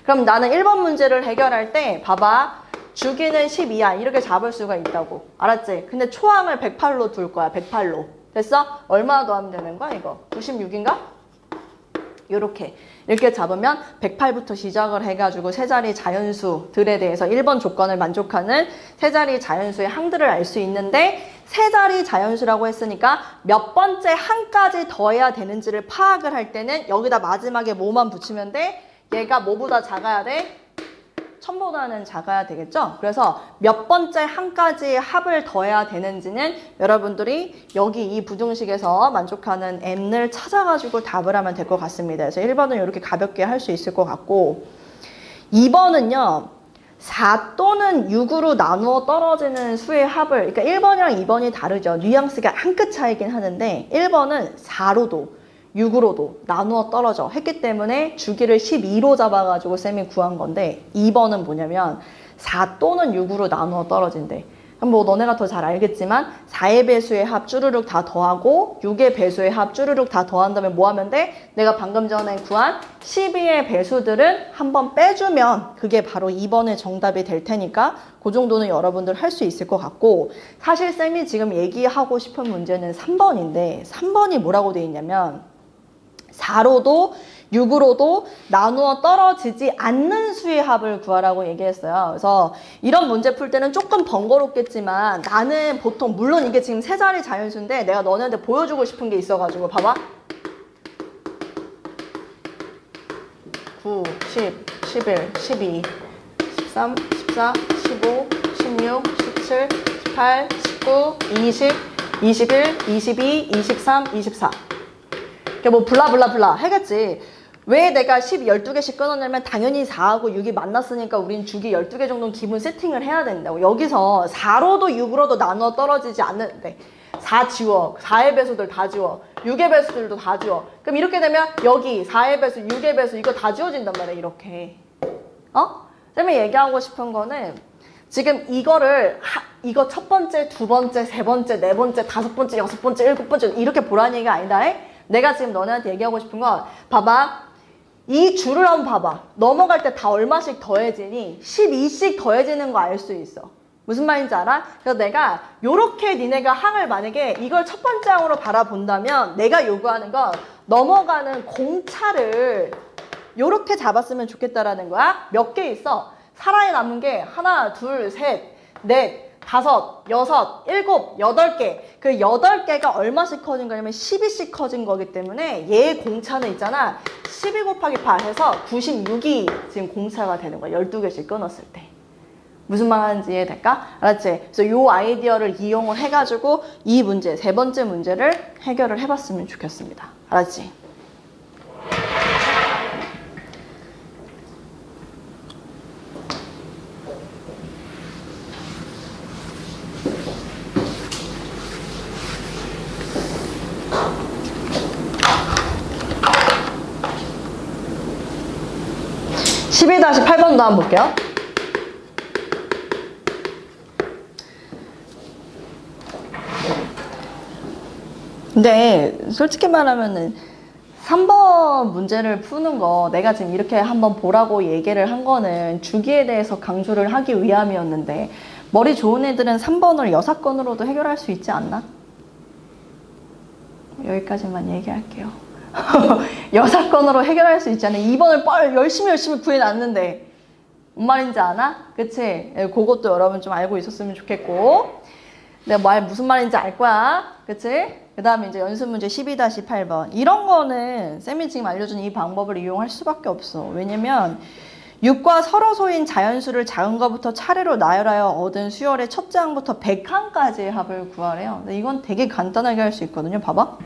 그럼 나는 1번 문제를 해결할 때 봐봐. 주기는 12야. 이렇게 잡을 수가 있다고. 알았지? 근데 초항을 108로 둘 거야. 108로. 됐어? 얼마나 더하면 되는 거야, 이거? 96인가? 이렇게 잡으면 108부터 시작을 해가지고 세 자리 자연수들에 대해서 1번 조건을 만족하는 세 자리 자연수의 항들을 알 수 있는데 세 자리 자연수라고 했으니까 몇 번째 항까지 더해야 되는지를 파악을 할 때는 여기다 마지막에 뭐만 붙이면 돼? 얘가 뭐보다 작아야 돼? 1000보다는 작아야 되겠죠? 그래서 몇 번째 항까지 합을 더해야 되는지는 여러분들이 여기 이 부등식에서 만족하는 n을 찾아가지고 답을 하면 될 것 같습니다. 그래서 1번은 이렇게 가볍게 할 수 있을 것 같고 2번은요. 4 또는 6으로 나누어 떨어지는 수의 합을 그러니까 1번이랑 2번이 다르죠. 뉘앙스가 한 끗 차이긴 하는데 1번은 4로도 6으로도 나누어 떨어져 했기 때문에 주기를 12로 잡아가지고 쌤이 구한 건데 2번은 뭐냐면 4 또는 6으로 나누어 떨어진대. 그럼 뭐 너네가 더 잘 알겠지만 4의 배수의 합 쭈르륵 다 더하고 6의 배수의 합 쭈르륵 다 더한 다음에 뭐 하면 돼? 내가 방금 전에 구한 12의 배수들은 한번 빼주면 그게 바로 2번의 정답이 될 테니까 그 정도는 여러분들 할 수 있을 것 같고 사실 쌤이 지금 얘기하고 싶은 문제는 3번인데 3번이 뭐라고 돼 있냐면 4로도 6으로도 나누어 떨어지지 않는 수의 합을 구하라고 얘기했어요. 그래서 이런 문제 풀 때는 조금 번거롭겠지만 나는 보통 물론 이게 지금 세 자리 자연수인데 내가 너네한테 보여주고 싶은 게 있어가지고 봐봐. 9, 10, 11, 12, 13, 14, 15, 16, 17, 18, 19, 20, 21, 22, 23, 24 뭐 블라블라블라 하겠지. 왜 내가 12개씩 끊었냐면 당연히 4하고 6이 만났으니까 우린 주기 12개 정도는 기본 세팅을 해야 된다고. 여기서 4로도 6으로도 나누어 떨어지지 않는데 4 지워. 4의 배수들 다 지워. 6의 배수들도 다 지워. 그럼 이렇게 되면 여기 4의 배수, 6의 배수 이거 다 지워진단 말이야. 이렇게. 쌤이 얘기하고 싶은 거는 지금 이거 첫 번째, 두 번째, 세 번째, 네 번째, 다섯 번째, 여섯 번째, 일곱 번째 이렇게 보라는 얘기가 아니다. 내가 지금 너네한테 얘기하고 싶은 건 봐봐. 이 줄을 한번 봐봐. 넘어갈 때 다 얼마씩 더해지니 12씩 더해지는 거 알 수 있어. 무슨 말인지 알아? 그래서 내가 요렇게 니네가 항을 만약에 이걸 첫 번째 항으로 바라본다면 내가 요구하는 건 넘어가는 공차를 요렇게 잡았으면 좋겠다라는 거야. 몇 개 있어? 살아남은 게 하나, 둘, 셋, 넷, 5, 6, 7, 8개. 그 8개가 얼마씩 커진 거냐면 12씩 커진 거기 때문에 얘의 공차는 있잖아. 12 곱하기 8 해서 96이 지금 공차가 되는 거야. 12개씩 끊었을 때. 무슨 말 하는지 이해될까? 알았지? 그래서 요 아이디어를 이용을 해가지고 이 문제, 세 번째 문제를 해결을 해봤으면 좋겠습니다. 알았지? 다시 8번도 한번 볼게요. 근데 솔직히 말하면은 3번 문제를 푸는 거 내가 지금 이렇게 한번 보라고 얘기를 한 거는 주기에 대해서 강조를 하기 위함이었는데 머리 좋은 애들은 3번을 여사건으로도 해결할 수 있지 않나? 여기까지만 얘기할게요. 여사건으로 해결할 수 있지 않나? 2번을 열심히 구해놨는데 뭔 말인지 아나? 그치? 그것도 여러분 좀 알고 있었으면 좋겠고 내가 무슨 말인지 알 거야. 그치? 그 다음에 이제 연습 문제 12-8번. 이런 거는 쌤이 지금 알려준 이 방법을 이용할 수밖에 없어. 왜냐면 6과 서로소인 자연수를 작은 것부터 차례로 나열하여 얻은 수열의 첫째 항부터 100항까지의 합을 구하래요. 근데 이건 되게 간단하게 할 수 있거든요. 봐봐.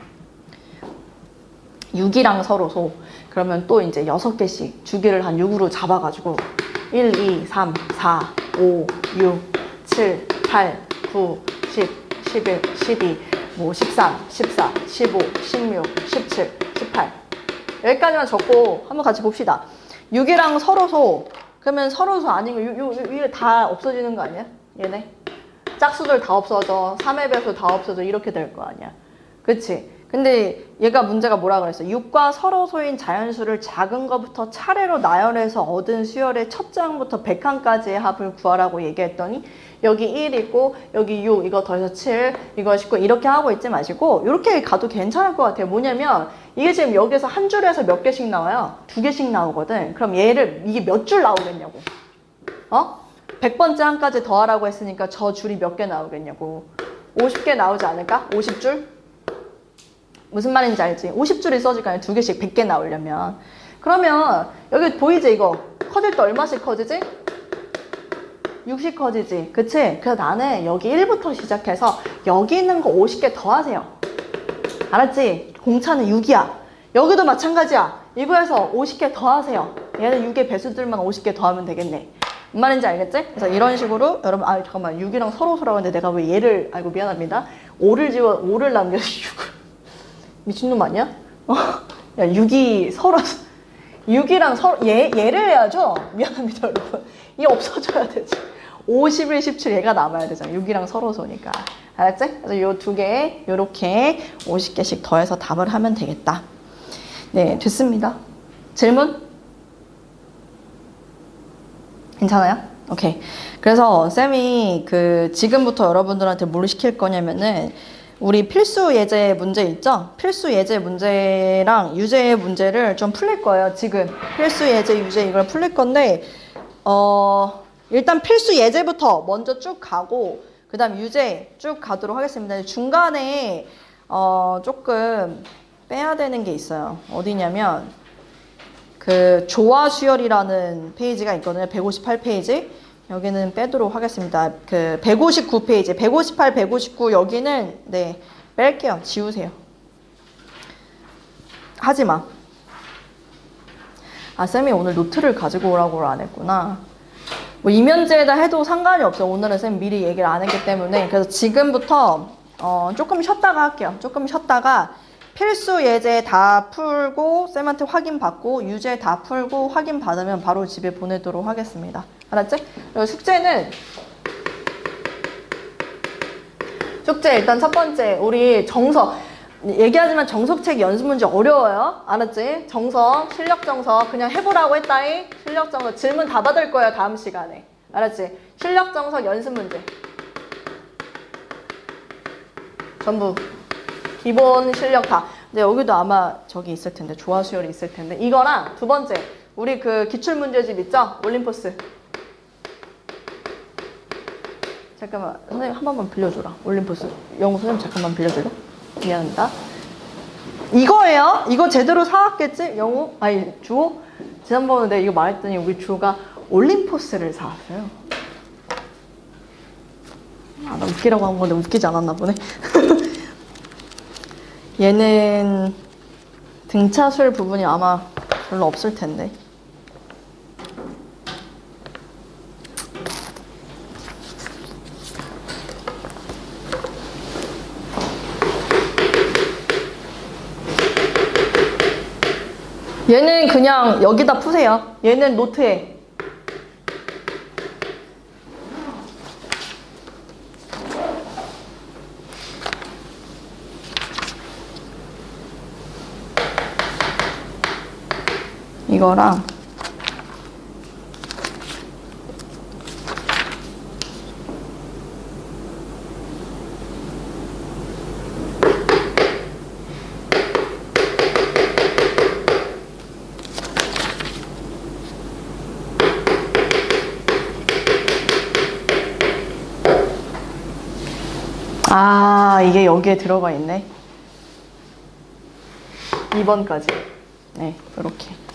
6이랑 서로소. 그러면 또 이제 6개씩 주기를 한 6으로 잡아가지고 1, 2, 3, 4, 5, 6, 7, 8, 9, 10, 11, 12, 뭐 13, 14, 15, 16, 17, 18 여기까지만 적고 한번 같이 봅시다. 6이랑 서로소 그러면 서로소 아닌 거 위에 다 없어지는 거 아니야? 얘네 짝수들 다 없어져 3의 배수 다 없어져 이렇게 될 거 아니야. 그치? 근데 얘가 문제가 뭐라 그랬어? 6과 서로소인 자연수를 작은 것부터 차례로 나열해서 얻은 수열의 첫째 항부터 100항까지의 합을 구하라고 얘기했더니 여기 1 있고 여기 6 이거 더해서 7 이거 19 이렇게 하고 있지 마시고 이렇게 가도 괜찮을 것 같아요. 뭐냐면 이게 지금 여기서 한 줄에서 몇 개씩 나와요? 2개씩 나오거든. 그럼 얘를 이게 몇 줄 나오겠냐고. 100번째 항까지 더하라고 했으니까 저 줄이 몇 개 나오겠냐고. 50개 나오지 않을까? 50줄? 무슨 말인지 알지? 50줄이 써질 거 아니야. 2개씩 100개 나오려면. 그러면 여기 보이지 이거? 커질 때 얼마씩 커지지? 6씩 커지지. 그치? 그래서 나는 여기 1부터 시작해서 여기 있는 거 50개 더 하세요. 알았지? 공차는 6이야. 여기도 마찬가지야. 이거에서 50개 더 하세요. 얘는 6의 배수들만 50개 더 하면 되겠네. 뭔 말인지 알겠지? 그래서 이런 식으로 여러분 잠깐만 6이랑 서로소라고 했는데 내가 왜 얘를 아이고 미안합니다. 5를 남겨서 6을 미친놈 아니야? 야 6이 서로소 6이랑 얘를 해야죠? 미안합니다 여러분. 얘 없어져야 되지. 51, 17 얘가 남아야 되잖아. 6이랑 서로소니까. 알았지? 그래서 요 두 개에 요렇게 50개씩 더해서 답을 하면 되겠다. 네, 됐습니다. 질문? 괜찮아요? 오케이. 그래서 쌤이 지금부터 여러분들한테 뭘 시킬 거냐면은 우리 필수 예제 문제 있죠? 필수 예제 문제랑 유제 문제를 좀 풀릴 거예요. 지금 필수 예제, 유제 이걸 풀릴 건데 일단 필수 예제부터 먼저 쭉 가고 그 다음 유제 쭉 가도록 하겠습니다. 중간에 조금 빼야 되는 게 있어요. 어디냐면 조화 수열이라는 페이지가 있거든요. 158페이지. 여기는 빼도록 하겠습니다. 159페이지, 158, 159 여기는 네 뺄게요. 지우세요. 하지 마. 쌤이 오늘 노트를 가지고 오라고 안 했구나. 뭐 이면제에다 해도 상관이 없어요. 오늘은 쌤 미리 얘기를 안 했기 때문에. 그래서 지금부터 조금 쉬었다가 할게요. 조금 쉬었다가 필수 예제 다 풀고 쌤한테 확인 받고 유제 다 풀고 확인 받으면 바로 집에 보내도록 하겠습니다. 알았지? 그리고 숙제 일단 첫 번째 우리 정석 얘기하지만 정석책 연습 문제 어려워요. 알았지? 정석, 실력 정석 그냥 해보라고 했다잉. 실력 정석 질문 다 받을 거예요. 다음 시간에. 알았지? 실력 정석 연습 문제 전부 기본 실력 다. 근데 여기도 아마 저기 있을 텐데 조화 수열이 있을 텐데 이거랑 두 번째 우리 기출 문제집 있죠? 올림포스. 잠깐만 선생님 한 번만 빌려줘라. 올림포스 영어 선생님 잠깐만 빌려줄래? 미안합니다. 이거예요. 이거 제대로 사왔겠지? 영어? 아니 주호? 지난번에 내가 이거 말했더니 우리 주호가 올림포스를 사왔어요. 나 웃기라고 한 건데 웃기지 않았나 보네. 얘는 등차술 부분이 아마 별로 없을 텐데. 얘는 그냥 여기다 푸세요. 얘는 노트에. 이거랑 아, 이게 여기에 들어가 있네. 2번까지. 네, 이렇게.